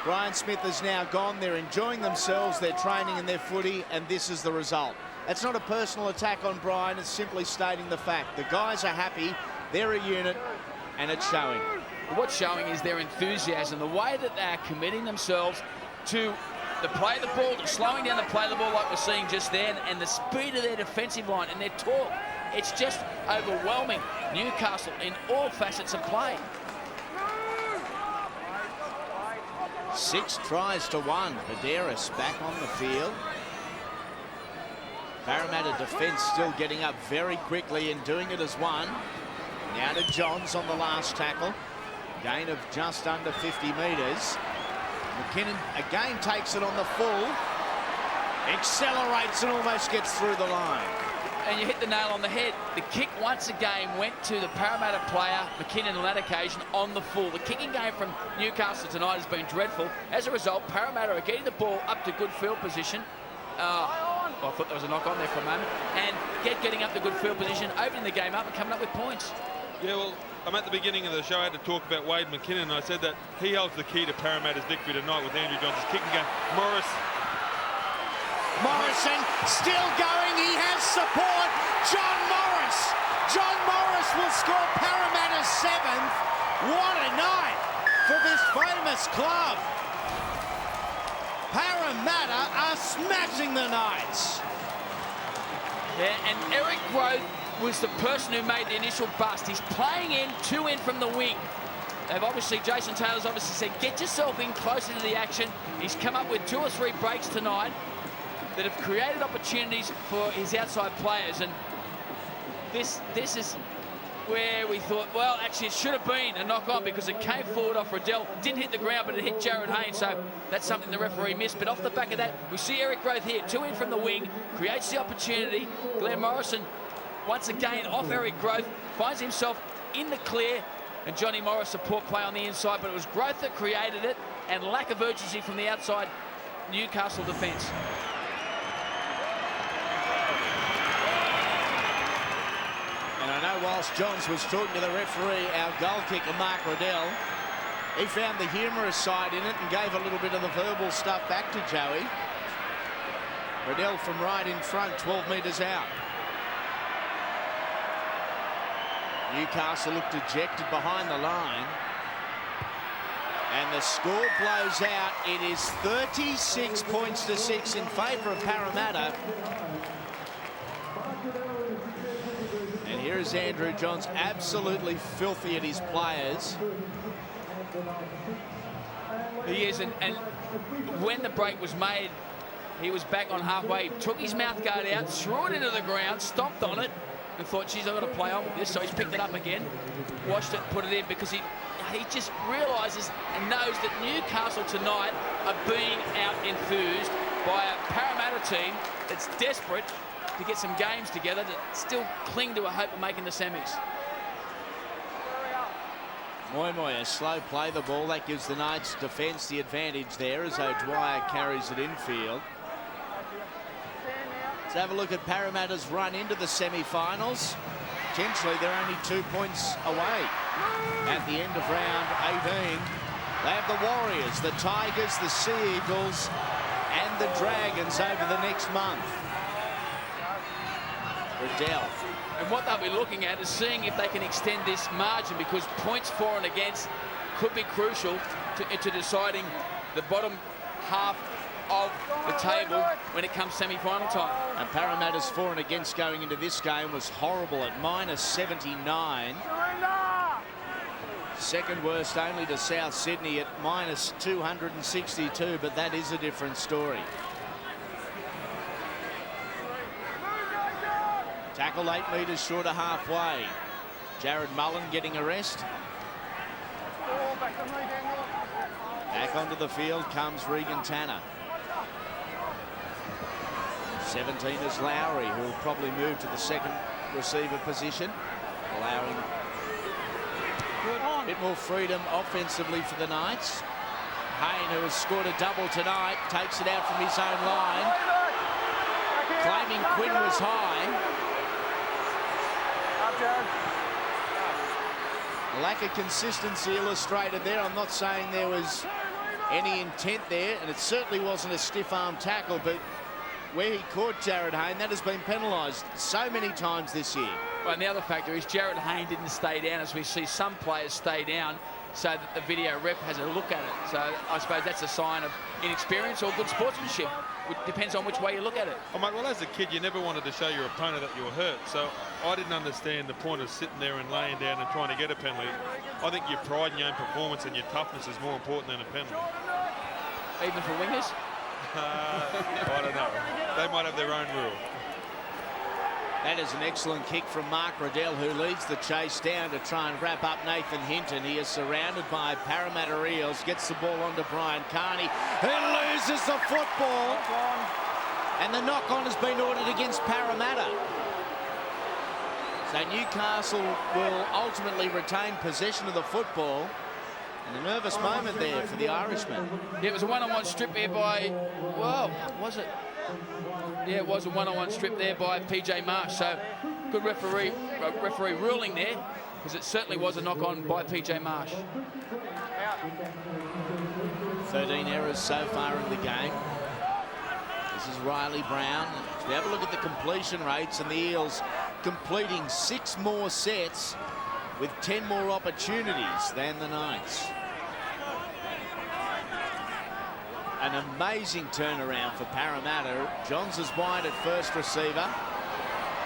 Brian Smith is now gone. They're enjoying themselves, their training and their footy, and this is the result. It's not a personal attack on Brian. It's simply stating the fact. The guys are happy. They're a unit, and it's showing. What's showing is their enthusiasm, the way that they're committing themselves to the play of the ball, to slowing down the play of the ball like we're seeing just then, and the speed of their defensive line and their talk. It's just overwhelming Newcastle in all facets of play. 6 tries to 1. Baderis back on the field. Parramatta defence still getting up very quickly and doing it as one. Now to Johns on the last tackle. Gain of just under 50 metres. McKinnon again takes it on the full. Accelerates and almost gets through the line. And you hit the nail on the head. The kick once again went to the Parramatta player, McKinnon, on that occasion, on the full. The kicking game from Newcastle tonight has been dreadful. As a result, Parramatta are getting the ball up to good field position. Well, I thought there was a knock on there for a moment. And getting up to good field position, opening the game up and coming up with points. Yeah, well, I'm at the beginning of the show. I had to talk about Wade McKinnon, and I said that he holds the key to Parramatta's victory tonight with Andrew Johns' kicking game. Morrison still going. He has support. John Morris. John Morris will score Parramatta's 7th. What a night for this famous club. Parramatta are smashing the Knights. Yeah, and Eric Grove was the person who made the initial bust. He's playing in, 2 in from the wing. Jason Taylor's obviously said, get yourself in closer to the action. He's come up with 2 or 3 breaks tonight that have created opportunities for his outside players, and this is where we thought, well, actually it should have been a knock-on because it came forward off Riddell, didn't hit the ground, but it hit Jared Haynes, so that's something the referee missed. But off the back of that, we see Eric Grove here, 2 in from the wing, creates the opportunity. Glenn Morrison, once again, off Eric Grove, finds himself in the clear, and Johnny Morris, support play on the inside, but it was Growth that created it, and lack of urgency from the outside Newcastle defence. And I know whilst Johns was talking to the referee, our goal kicker, Mark Riddell, he found the humorous side in it and gave a little bit of the verbal stuff back to Joey. Riddell from right in front, 12 metres out. Newcastle looked dejected behind the line. And the score blows out. It is 36 points to 6 in favour of Parramatta. And here is Andrew Johns, absolutely filthy at his players. He is, and when the break was made, he was back on halfway, took his mouth guard out, threw it into the ground, stomped on it, and thought, geez, I've got to play on with this. So he's picked it up again, washed it, put it in, because he just realises and knows that Newcastle tonight are being out-enthused by a Parramatta team that's desperate to get some games together, to still cling to a hope of making the semis. Moy, a slow play the ball. That gives the Knights defence the advantage there as O'Dwyer carries it infield. Let's have a look at Parramatta's run into the semi-finals. Potentially they're only 2 points away at the end of round 18. They have the Warriors, the Tigers, the Sea Eagles and the Dragons over the next month. Riddell. And what they'll be looking at is seeing if they can extend this margin, because points for and against could be crucial to deciding the bottom half of the table when it comes semi-final time. And Parramatta's for and against going into this game was horrible at -79. Second worst only to South Sydney at -262, but that is a different story. Tackle 8 metres short of halfway. Jared Mullen getting a rest. Back onto the field comes Regan Tanner. 17 is Lowry, who will probably move to the second receiver position, allowing a bit more freedom offensively for the Knights. Hayne, who has scored a double tonight, takes it out from his own line, claiming Quinn was high. Lack of consistency illustrated there. I'm not saying there was any intent there, and it certainly wasn't a stiff arm tackle, but where he caught Jared Hayne, that has been penalised so many times this year. Well, and the other factor is Jared Hayne didn't stay down, as we see some players stay down so that the video ref has a look at it. So I suppose that's a sign of inexperience or good sportsmanship. It depends on which way you look at it. Oh, mate, well, as a kid, you never wanted to show your opponent that you were hurt. So I didn't understand the point of sitting there and laying down and trying to get a penalty. I think your pride in your own performance and your toughness is more important than a penalty. Even for wingers? I don't know. They might have their own rule. That is an excellent kick from Mark Riddell, who leads the chase down to try and wrap up Nathan Hinton. He is surrounded by Parramatta Eels, gets the ball onto Brian Carney, who loses the football. And the knock-on has been ordered against Parramatta. So Newcastle will ultimately retain possession of the football. And a nervous moment there for the Irishman. Yeah, it was a one-on-one strip there by, well, was it? Yeah, it was a one-on-one strip there by PJ Marsh. So good referee ruling there, because it certainly was a knock-on by PJ Marsh. 13 errors so far in the game. This is Riley Brown. So we have a look at the completion rates, and the Eels completing 6 more sets with 10 more opportunities than the Knights. An amazing turnaround for Parramatta. Johns is wide at first receiver.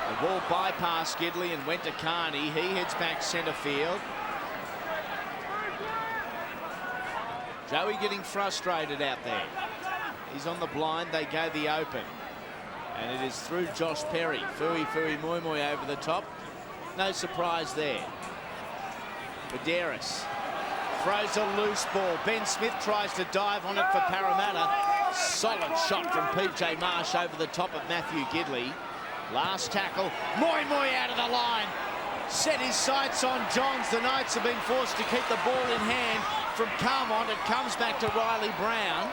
The ball bypassed Gidley and went to Carney. He heads back centre field. Joey getting frustrated out there. He's on the blind. They go the open. And it is through Josh Perry. Fui Moi Moi over the top. No surprise there. Vidaris throws a loose ball. Ben Smith tries to dive on it for Parramatta. Solid shot from PJ Marsh over the top of Matthew Gidley. Last tackle. Moi Moi out of the line. Set his sights on Johns. The Knights have been forced to keep the ball in hand from Carmont. It comes back to Riley Brown.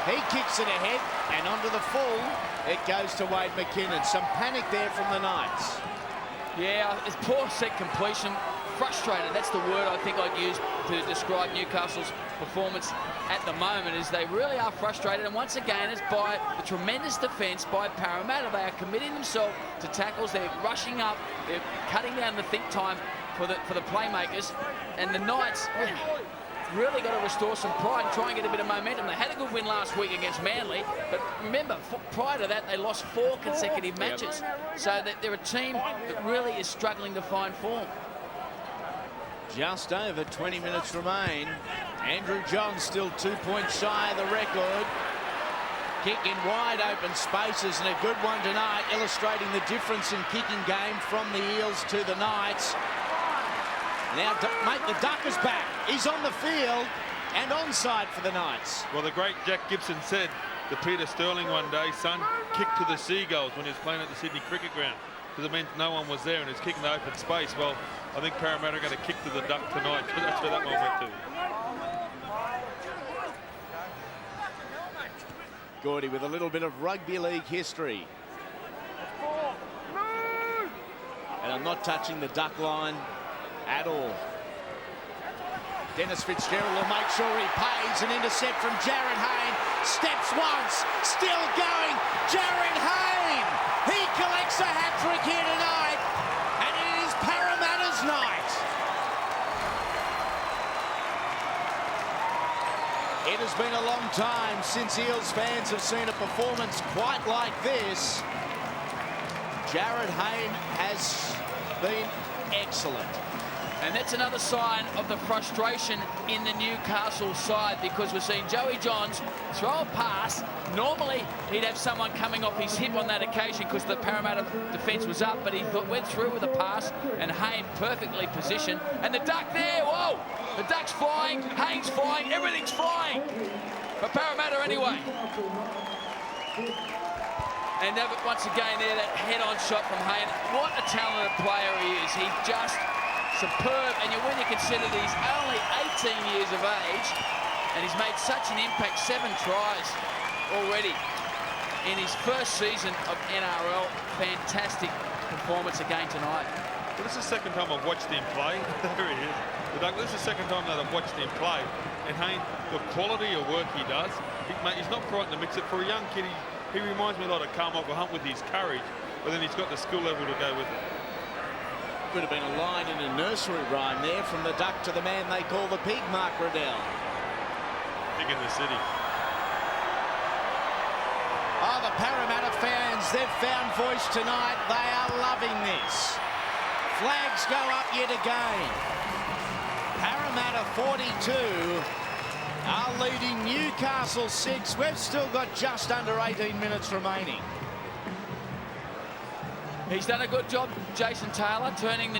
He kicks it ahead and onto the full. It goes to Wade McKinnon. Some panic there from the Knights. Yeah, it's poor set completion. Frustrated, that's the word I think I'd use to describe Newcastle's performance at the moment, is they really are frustrated, and once again it's by the tremendous defence by Parramatta. They are committing themselves to tackles, they're rushing up, they're cutting down the think time for the playmakers, and the Knights really got to restore some pride and try and get a bit of momentum. They had a good win last week against Manly, but remember, prior to that, they lost 4 consecutive matches. So that they're a team that really is struggling to find form. Just over 20 minutes remain. Andrew Johns still 2 points shy of the record. Kick in wide open spaces, and a good one tonight, illustrating the difference in kicking game from the Eels to the Knights. Now, mate, the Duck is back. He's on the field and onside for the Knights. Well, the great Jack Gibson said to Peter Sterling one day, son, kick to the Seagulls, when he was playing at the Sydney Cricket Ground, because it meant no one was there and he was kicking the open space. Well, I think Parramatta are going to kick to the Duck tonight, because that's where that one went to. Gordy with a little bit of rugby league history. And I'm not touching the Duck line at all. Dennis Fitzgerald will make sure he pays. An intercept from Jared Hayne. Steps once, still going. Jared Hayne. He collects a hat-trick here tonight. And it is Parramatta's night. It has been a long time since Eels fans have seen a performance quite like this. Jared Hayne has been excellent. And that's another sign of the frustration in the Newcastle side, because we're seeing Joey Johns throw a pass. Normally, he'd have someone coming off his hip on that occasion because the Parramatta defence was up, but he went through with a pass, and Hayne perfectly positioned. And the Duck there, whoa! The Duck's flying, Hayne's flying, everything's flying. For Parramatta anyway. And once again there, that head-on shot from Hayne. What a talented player he is. He's just superb, and when you consider that he's only 18 years of age and he's made such an impact, 7 tries already in his first season of NRL. Fantastic performance again tonight. Well, this is the second time I've watched him play. There he is. This is the second time that I've watched him play, and Hayne, the quality of work he does, he's not frightened to mix it. For a young kid, he reminds me a lot of Carmichael Hunt with his courage, but then he's got the skill level to go with it. Could have been a line in a nursery rhyme there, from the Duck to the man they call the Pig, Mark Riddell. Pig in the city. Oh, the Parramatta fans, they've found voice tonight. They are loving this. Flags go up yet again. Parramatta 42 are leading Newcastle 6. We've still got just under 18 minutes remaining. He's done a good job, Jason Taylor, turning the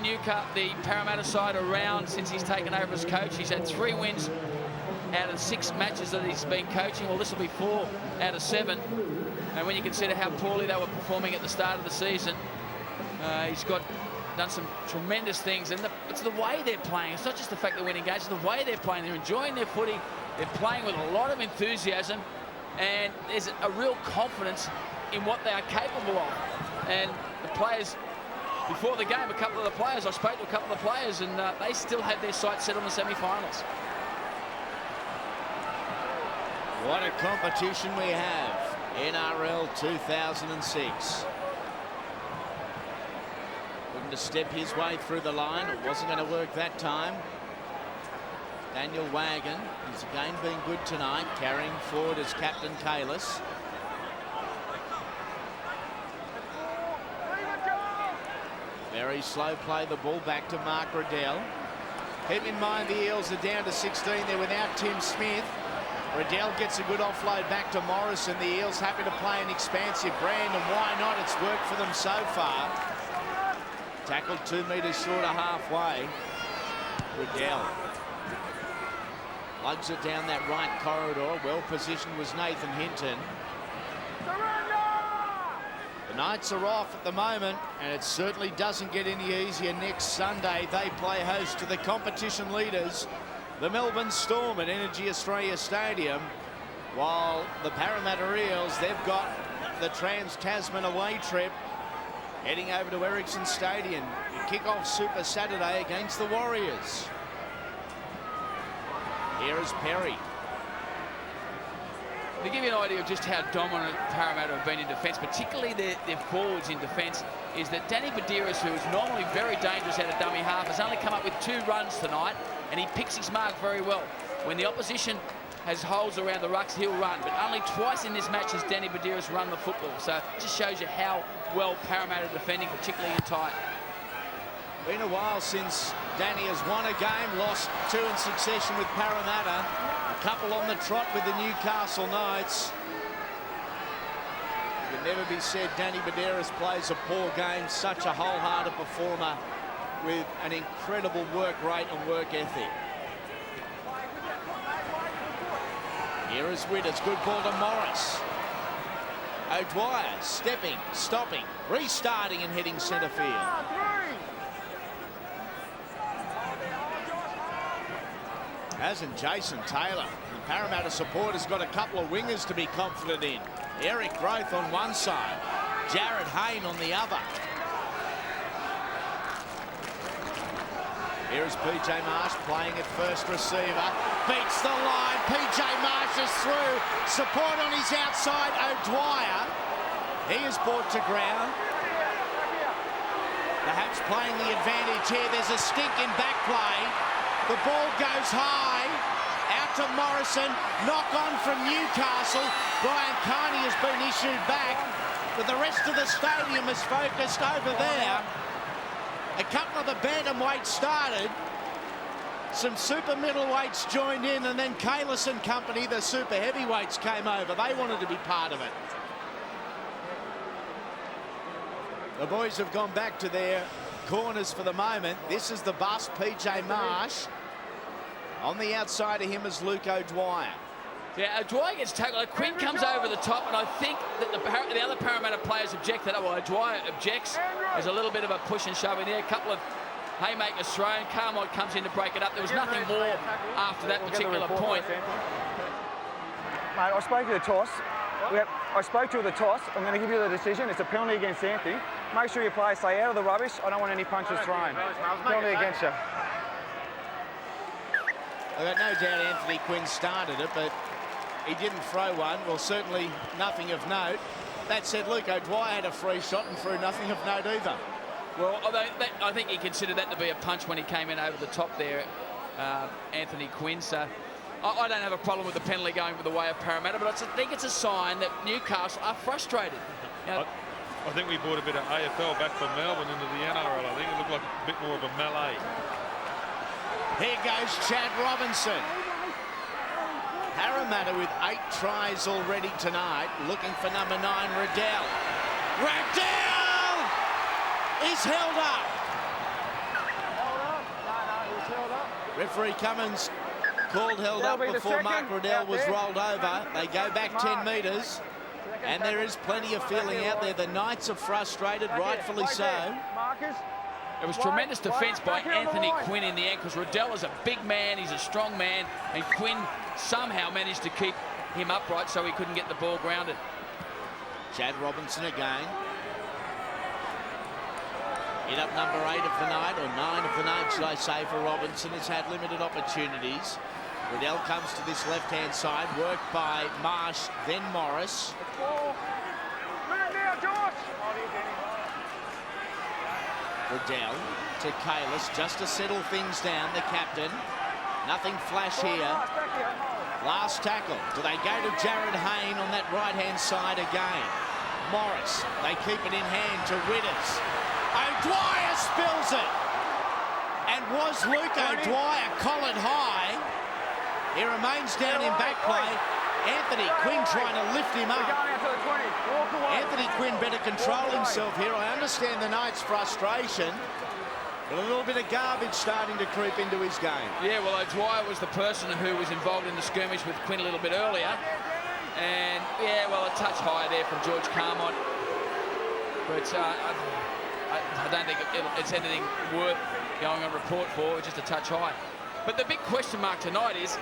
Parramatta side around since he's taken over as coach. He's had 3 wins out of 6 matches that he's been coaching. Well, this will be 4 out of 7. And when you consider how poorly they were performing at the start of the season, he's done some tremendous things. And it's the way they're playing. It's not just the fact they're winning games, it's the way they're playing. They're enjoying their footy. They're playing with a lot of enthusiasm. And there's a real confidence in what they are capable of. And the players, before the game, I spoke to a couple of the players, and they still have their sights set on the semi-finals. What a competition we have. NRL 2006. Looking to step his way through the line. It wasn't going to work that time. Daniel Wagon, who's again been good tonight, carrying forward as captain Kalis. Very slow play, the ball back to Mark Riddell. Keep in mind the Eels are down to 16. They're without Tim Smith. Riddell gets a good offload back to Morris, and the Eels happy to play an expansive brand, and why not? It's worked for them so far. Tackled 2 metres short of halfway. Riddell lugs it down that right corridor. Well positioned was Nathan Hinton. The Knights are off at the moment, and it certainly doesn't get any easier. Next Sunday, they play host to the competition leaders, the Melbourne Storm, at Energy Australia Stadium, while the Parramatta Eels, they've got the Trans-Tasman away trip heading over to Ericsson Stadium to kick off Super Saturday against the Warriors. Here is Perry. To give you an idea of just how dominant Parramatta have been in defence, particularly their forwards in defence, is that Danny Badiris, who is normally very dangerous out of dummy half, has only come up with 2 runs tonight, and he picks his mark very well. When the opposition has holes around the rucks, he'll run, but only twice in this match has Danny Badiris run the football. So it just shows you how well Parramatta are defending, particularly in tight. Been a while since Danny has won a game, lost 2 in succession with Parramatta. A couple on the trot with the Newcastle Knights. It can never be said Danny Badiris plays a poor game. Such a wholehearted performer with an incredible work rate and work ethic. Here is Witters. Good ball to Morris. O'Dwyer stepping, stopping, restarting and heading centre field. Hasn't Jason Taylor. The Parramatta supporters got a couple of wingers to be confident in. Eric Growth on one side, Jared Hayne on the other. Here is PJ Marsh playing at first receiver. Beats the line. PJ Marsh is through. Support on his outside. O'Dwyer. He is brought to ground. Perhaps playing the advantage here. There's a stink in back play. The ball goes high, out to Morrison, knock on from Newcastle. Brian Carney has been issued back, but the rest of the stadium is focused over there. A couple of the bantamweights started, some super middleweights joined in, and then Kalis and company, the super heavyweights, came over. They wanted to be part of it. The boys have gone back to their corners for the moment. This is the bus, PJ Marsh. On the outside of him is Luke O'Dwyer. Yeah, O'Dwyer gets tackled. Quinn comes over the top, and I think that the other Parramatta players object to that. Well, O'Dwyer objects. There's a little bit of a push and shove in there. A couple of haymakers thrown. Carmike comes in to break it up. There was nothing more after that particular point. Mate, I spoke to the toss. I spoke to the toss. I'm going to give you the decision. It's a penalty against Anthony. Make sure your players stay out of the rubbish. I don't want any punches thrown. Penalty against you. I've got no doubt Anthony Quinn started it, but he didn't throw one. Well, certainly nothing of note. That said, Luke O'Dwyer had a free shot and threw nothing of note either. Well, I think he considered that to be a punch when he came in over the top there, Anthony Quinn. So I don't have a problem with the penalty going with the way of Parramatta, but I think it's a sign that Newcastle are frustrated. Now, I think we brought a bit of AFL back from Melbourne into the NRL. I think it looked like a bit more of a melee. Here goes Chad Robinson. Parramatta with 8 tries already tonight, looking for number 9, Riddell. Riddell! is held up. Held up? No, he was held up. Referee Cummins called held That'll up be the before Mark second Riddell out was there. rolled over. They go back 10 metres. And there is plenty of feeling out there. The Knights are frustrated, rightfully so. Marcus. It was tremendous defence by Anthony Quinn in the end, because Riddell is a big man, he's a strong man, and Quinn somehow managed to keep him upright so he couldn't get the ball grounded. Chad Robinson again. Hit up number 8 of the night, or 9 of the night, should I say, for Robinson. Has had limited opportunities. Riddell comes to this left-hand side, worked by Marsh, then Morris. Riddell to Kalis, just to settle things down, the captain. Nothing flash here. Last tackle. Do they go to Jared Hayne on that right-hand side again? Morris, they keep it in hand to Ridders. O'Dwyer spills it. And was Luke O'Dwyer collared high? He remains down in back play. Anthony Quinn trying to lift him up. Anthony Quinn better control himself here. I understand the Knights' frustration, but a little bit of garbage starting to creep into his game. Yeah, well, O'Dwyer was the person who was involved in the skirmish with Quinn a little bit earlier. And, yeah, well, a touch higher there from George Carmont. But I don't think it's anything worth going on report for, just a touch high. But the big question mark tonight is,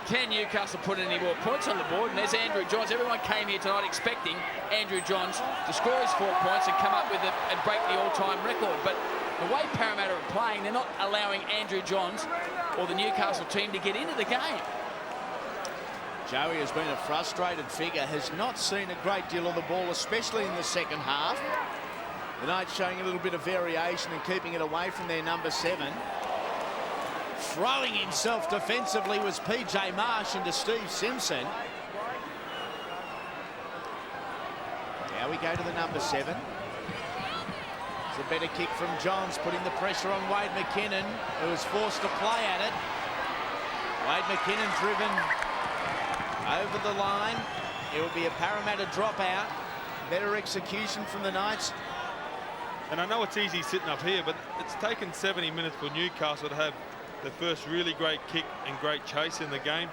can Newcastle put any more points on the board? And there's Andrew Johns. Everyone came here tonight expecting Andrew Johns to score his 4 points and come up with it and break the all-time record. But the way Parramatta are playing, they're not allowing Andrew Johns or the Newcastle team to get into the game. Joey has been a frustrated figure, has not seen a great deal of the ball, especially in the second half. The Knights showing a little bit of variation and keeping it away from their number 7. Throwing himself defensively was PJ Marsh into Steve Simpson. Now we go to the number 7. It's a better kick from Johns, putting the pressure on Wade McKinnon, who was forced to play at it. Wade McKinnon driven over the line. It will be a Parramatta dropout. Better execution from the Knights. And I know it's easy sitting up here, but it's taken 70 minutes for Newcastle to have the first really great kick and great chase in the game.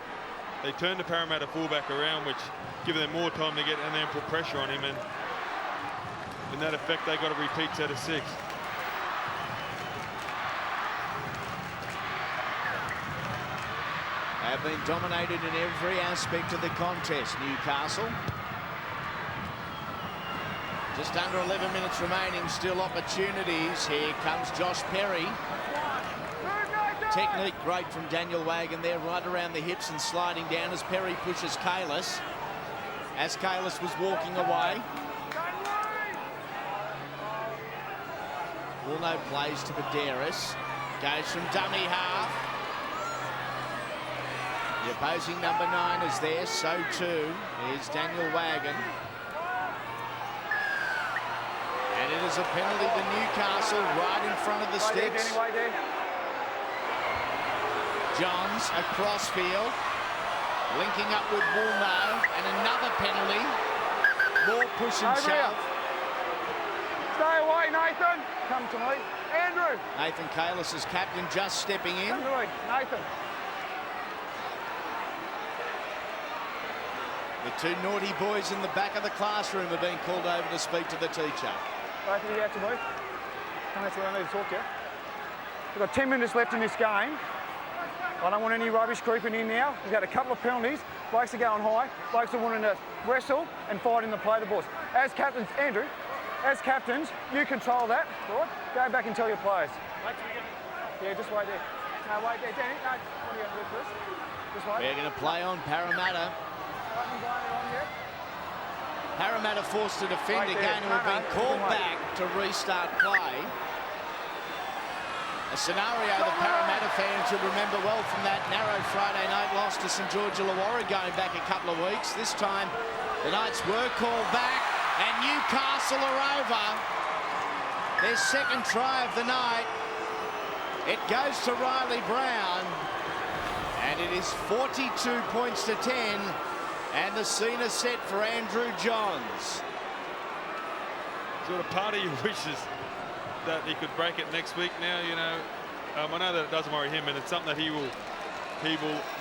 They turned the Parramatta fullback around, which gives them more time to get in there and put pressure on him, and in that effect they got a repeat set of 6. They have been dominated in every aspect of the contest, Newcastle. Just under 11 minutes remaining, still opportunities. Here comes Josh Perry. Technique great from Daniel Wagon there, right around the hips and sliding down as Perry pushes Kalis. As Kalis was walking away. Wolno plays to Baderis. Goes from dummy half. The opposing number 9 is there, so too is Daniel Wagon. And it is a penalty to Newcastle right in front of the sticks. Johns across field, linking up with Wolno, and another penalty. More push and shove. Stay away, Nathan. Come to me. Andrew. Nathan Kalis is captain, just stepping in. Come to me, Nathan. The 2 naughty boys in the back of the classroom are being called over to speak to the teacher. Both of you out to me. Come, that's what I need to talk to you. We've got 10 minutes left in this game. I don't want any rubbish creeping in now. We've had a couple of penalties. Blokes are going high. Blokes are wanting to wrestle and fight in the play the balls. As captains, Andrew, as captains, you control that, right? Go back and tell your players. Yeah, just wait there. No, wait there, Danny. No, what are you going to do first? Just wait. We're going to play on Parramatta. Parramatta forced to defend again, who have been called back to restart play. A scenario the Parramatta fans would remember well from that narrow Friday night loss to St George Illawarra going back a couple of weeks. This time the Knights were called back and Newcastle are over. Their second try of the night. It goes to Riley Brown and it is 42 points to 10, and the scene is set for Andrew Johns. Sort of part of you wishes that he could break it next week now, you know. I know that it doesn't worry him, and it's something that he will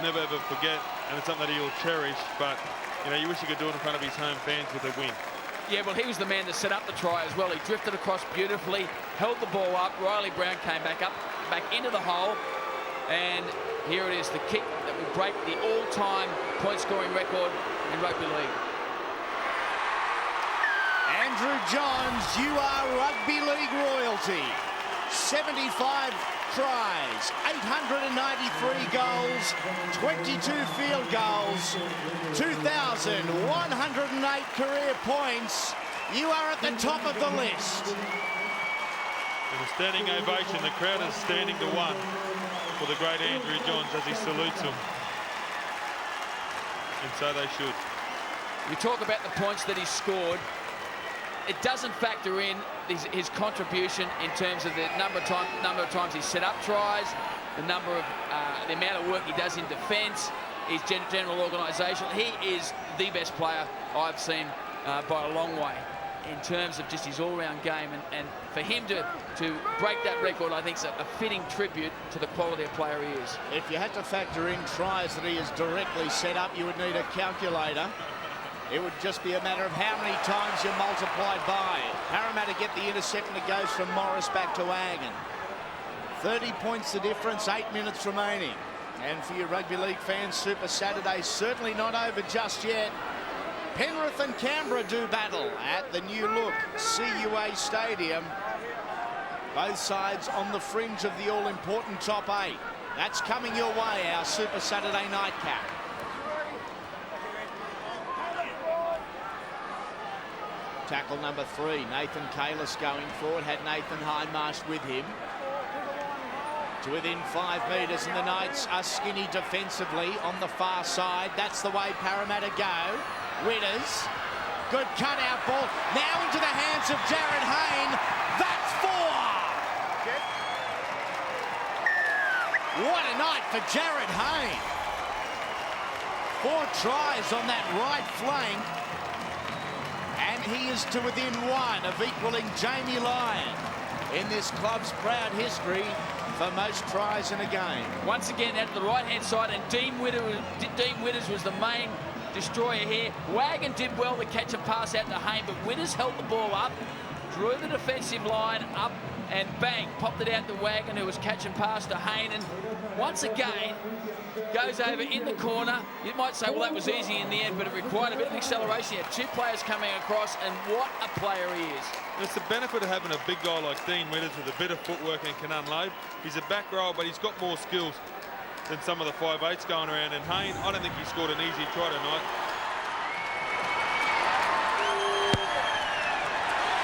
never ever forget, and it's something that he will cherish. But you know, you wish he could do it in front of his home fans with a win. Yeah, well, he was the man that set up the try as well. He drifted across beautifully, held the ball up. Riley Brown came back into the hole, and here it is, the kick that will break the all-time point-scoring record in rugby league. Andrew Johns, you are rugby league royalty. 75 tries, 893 goals, 22 field goals, 2,108 career points. You are at the top of the list. And a standing ovation. The crowd is standing to one for the great Andrew Johns as he salutes them. And so they should. We talk about the points that he scored. It doesn't factor in his contribution in terms of the number of times he set up tries, the amount of work he does in defence, his general organisation. He is the best player I've seen by a long way in terms of just his all-round game, and for him to break that record, I think is a fitting tribute to the quality of player he is. If you had to factor in tries that he has directly set up, you would need a calculator. It would just be a matter of how many times you multiplied by. Parramatta get the intercept, and it goes from Morris back to Wagon. 30 points the difference, 8 minutes remaining. And for your rugby league fans, Super Saturday certainly not over just yet. Penrith and Canberra do battle at the new look CUA Stadium. Both sides on the fringe of the all-important top 8. That's coming your way, our Super Saturday nightcap. Tackle number 3, Nathan Kalis going forward, had Nathan Hindmarsh with him. To within 5 metres, and the Knights are skinny defensively on the far side. That's the way Parramatta go. Winners, good cut-out ball, now into the hands of Jared Hayne. That's 4! What a night for Jared Hayne. 4 tries on that right flank. And he is to within 1 of equaling Jamie Lyon in this club's proud history for most tries in a game. Once again, out to the right-hand side, and Dean Witters was the main destroyer here. Wagon did well to catch a pass out to Hayne, but Witters held the ball up, drew the defensive line up, and bang, popped it out to Wagon, who was catching pass to Hayne, and once again, goes over in the corner. You might say, well, that was easy in the end, but it required a bit of acceleration. He had 2 players coming across, and what a player he is. It's the benefit of having a big guy like Dean Witters with a bit of footwork and can unload. He's a back row, but he's got more skills than some of the 5'8s going around. And Hayne, I don't think he scored an easy try tonight.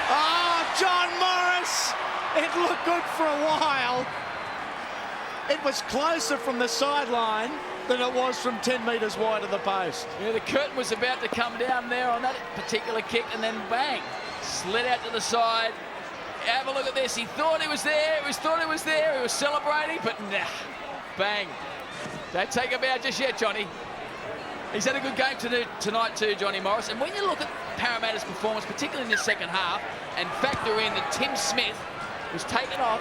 Oh, John Morris! It looked good for a while. It was closer from the sideline than it was from 10 metres wide of the post. Yeah, the curtain was about to come down there on that particular kick, and then bang, slid out to the side. Have a look at this. He thought he was there. He thought he was there. He was celebrating, but nah. Bang. Don't take him out just yet, Johnny. He's had a good game tonight too, Johnny Morris. And when you look at Parramatta's performance, particularly in the second half, and factor in that Tim Smith was taken off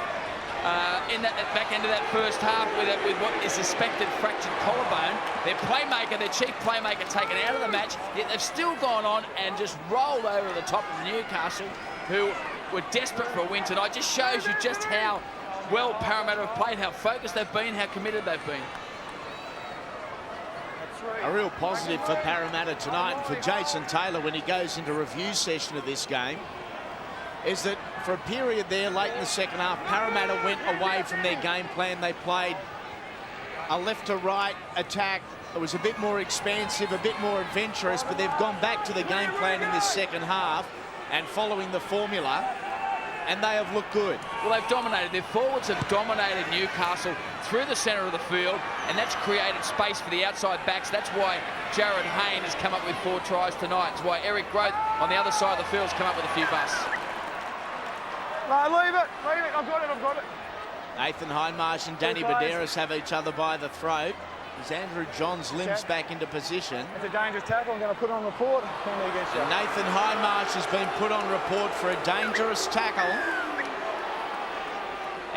in that back end of that first half with what is suspected fractured collarbone. Their playmaker, their chief playmaker, taken out of the match. Yet they've still gone on and just rolled over the top of Newcastle, who were desperate for a win tonight. Just shows you just how well Parramatta have played, how focused they've been, how committed they've been. A real positive for Parramatta tonight, and for Jason Taylor when he goes into review session of this game, is that for a period there late in the second half, Parramatta went away from their game plan. They played a left to right attack. It was a bit more expansive, a bit more adventurous, but they've gone back to the game plan in this second half and following the formula, and they have looked good. Well, they've dominated. Their forwards have dominated Newcastle through the centre of the field, and that's created space for the outside backs. That's why Jared Hayne has come up with 4 tries tonight. It's why Eric Groth on the other side of the field has come up with a few busts. No, leave it, I've got it. Nathan Hindmarsh and Danny Baderas have each other by the throat as Andrew Johns limps back into position. It's a dangerous tackle. I'm going to put on report. And Nathan Hindmarsh has been put on report for a dangerous tackle.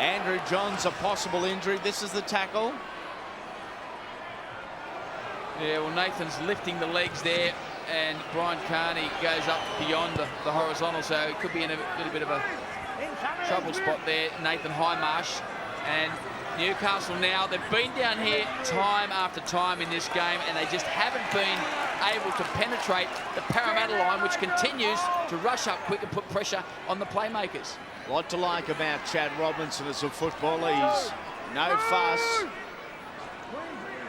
Andrew Johns, a possible injury. This is the tackle. Yeah, well, Nathan's lifting the legs there, and Brian Carney goes up beyond the horizontal, so it could be in a little bit of a trouble spot there, Nathan Highmarsh. And Newcastle now, they've been down here time after time in this game, and they just haven't been able to penetrate the Parramatta line, which continues to rush up quick and put pressure on the playmakers. A lot to like about Chad Robinson as a footballer. He's no fuss,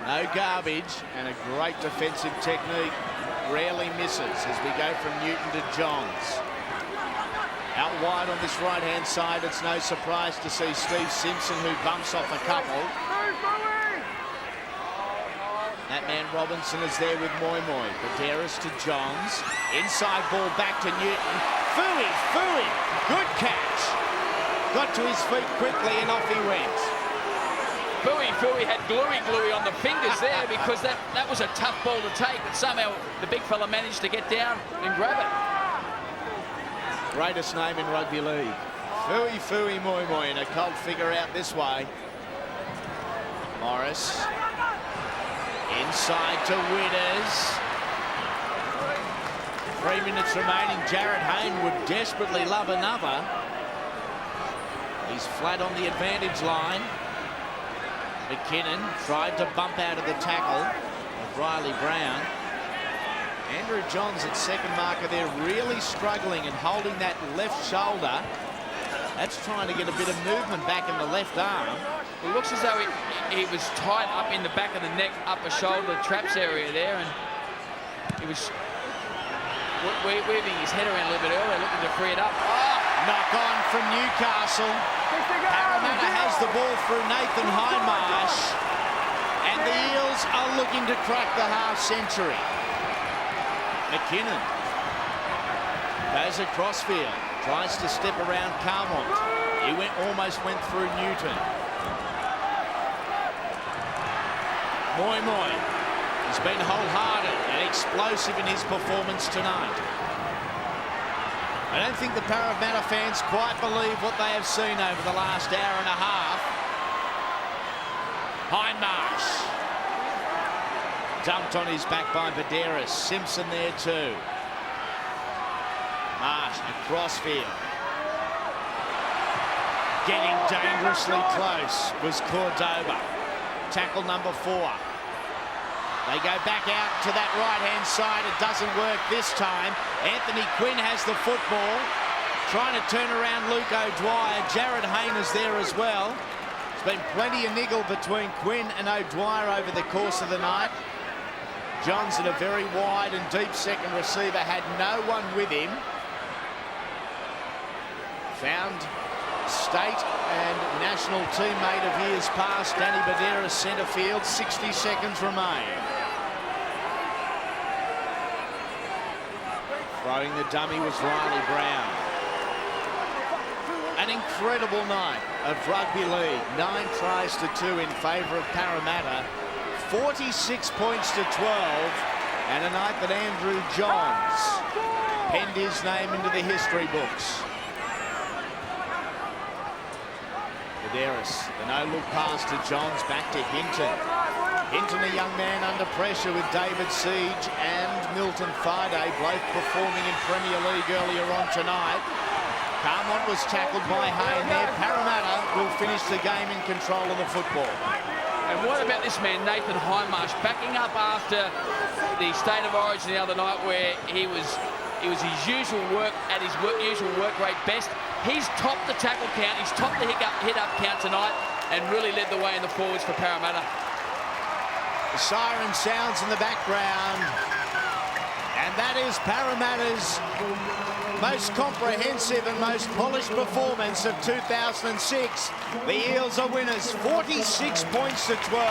no garbage, and a great defensive technique. Rarely misses as we go from Newton to Johns. Out wide on this right-hand side, it's no surprise to see Steve Simpson, who bumps off a couple. That man Robinson is there with Moi. Baderas to Johns. Inside ball back to Newton. Fooey, good catch. Got to his feet quickly and off he went. Fooey had gluey on the fingers there because that was a tough ball to take, but somehow the big fella managed to get down and grab it. Greatest name in rugby league. Fooey Moi, and a cold figure out this way. Morris. Inside to Winners. 3 minutes remaining. Jared Hayne would desperately love another. He's flat on the advantage line. McKinnon tried to bump out of the tackle of Riley Brown. Andrew Johns at second marker there, really struggling and holding that left shoulder. That's trying to get a bit of movement back in the left arm. It looks as though he was tied up in the back of the neck, upper shoulder, traps area there, and he was weaving his head around a little bit earlier, looking to free it up. Oh, knock on from Newcastle. Parramatta has the ball through Nathan Highmarsh, and the Eels are looking to crack the half-century. McKinnon goes across field, tries to step around Carmont. He almost went through Newton. Moi. He's been wholehearted and explosive in his performance tonight. I don't think the Parramatta fans quite believe what they have seen over the last hour and a half. Highmarsh. Dumped on his back by Baderas. Simpson there too. Marsh across field. Getting dangerously close was Cordoba. Tackle number 4. They go back out to that right-hand side. It doesn't work this time. Anthony Quinn has the football. Trying to turn around Luke O'Dwyer. Jared Hayne is there as well. There's been plenty of niggle between Quinn and O'Dwyer over the course of the night. Johns at a very wide and deep second receiver, had no one with him. Found state and national teammate of years past, Danny Baderas, centre field. 60 seconds remain. Throwing the dummy was Riley Brown. An incredible night of rugby league. 9 tries to 2 in favour of Parramatta. 46 points to 12, and a night that Andrew Johns penned his name into the history books. Baderas, the no-look pass to Johns, back to Hinton. Hinton, a young man under pressure with David Siege and Milton Friday, both performing in Premier League earlier on tonight. Carmont was tackled by Hayne there. Parramatta will finish the game in control of the football. And what about this man, Nathan Highmarsh, backing up after the State of Origin the other night, where he was his usual work at his usual work rate best. He's topped the tackle count, he's topped the hit-up count tonight, and really led the way in the forwards for Parramatta. The siren sounds in the background, and that is Parramatta's most comprehensive and most polished performance of 2006. The Eels are winners, 46 points to 12.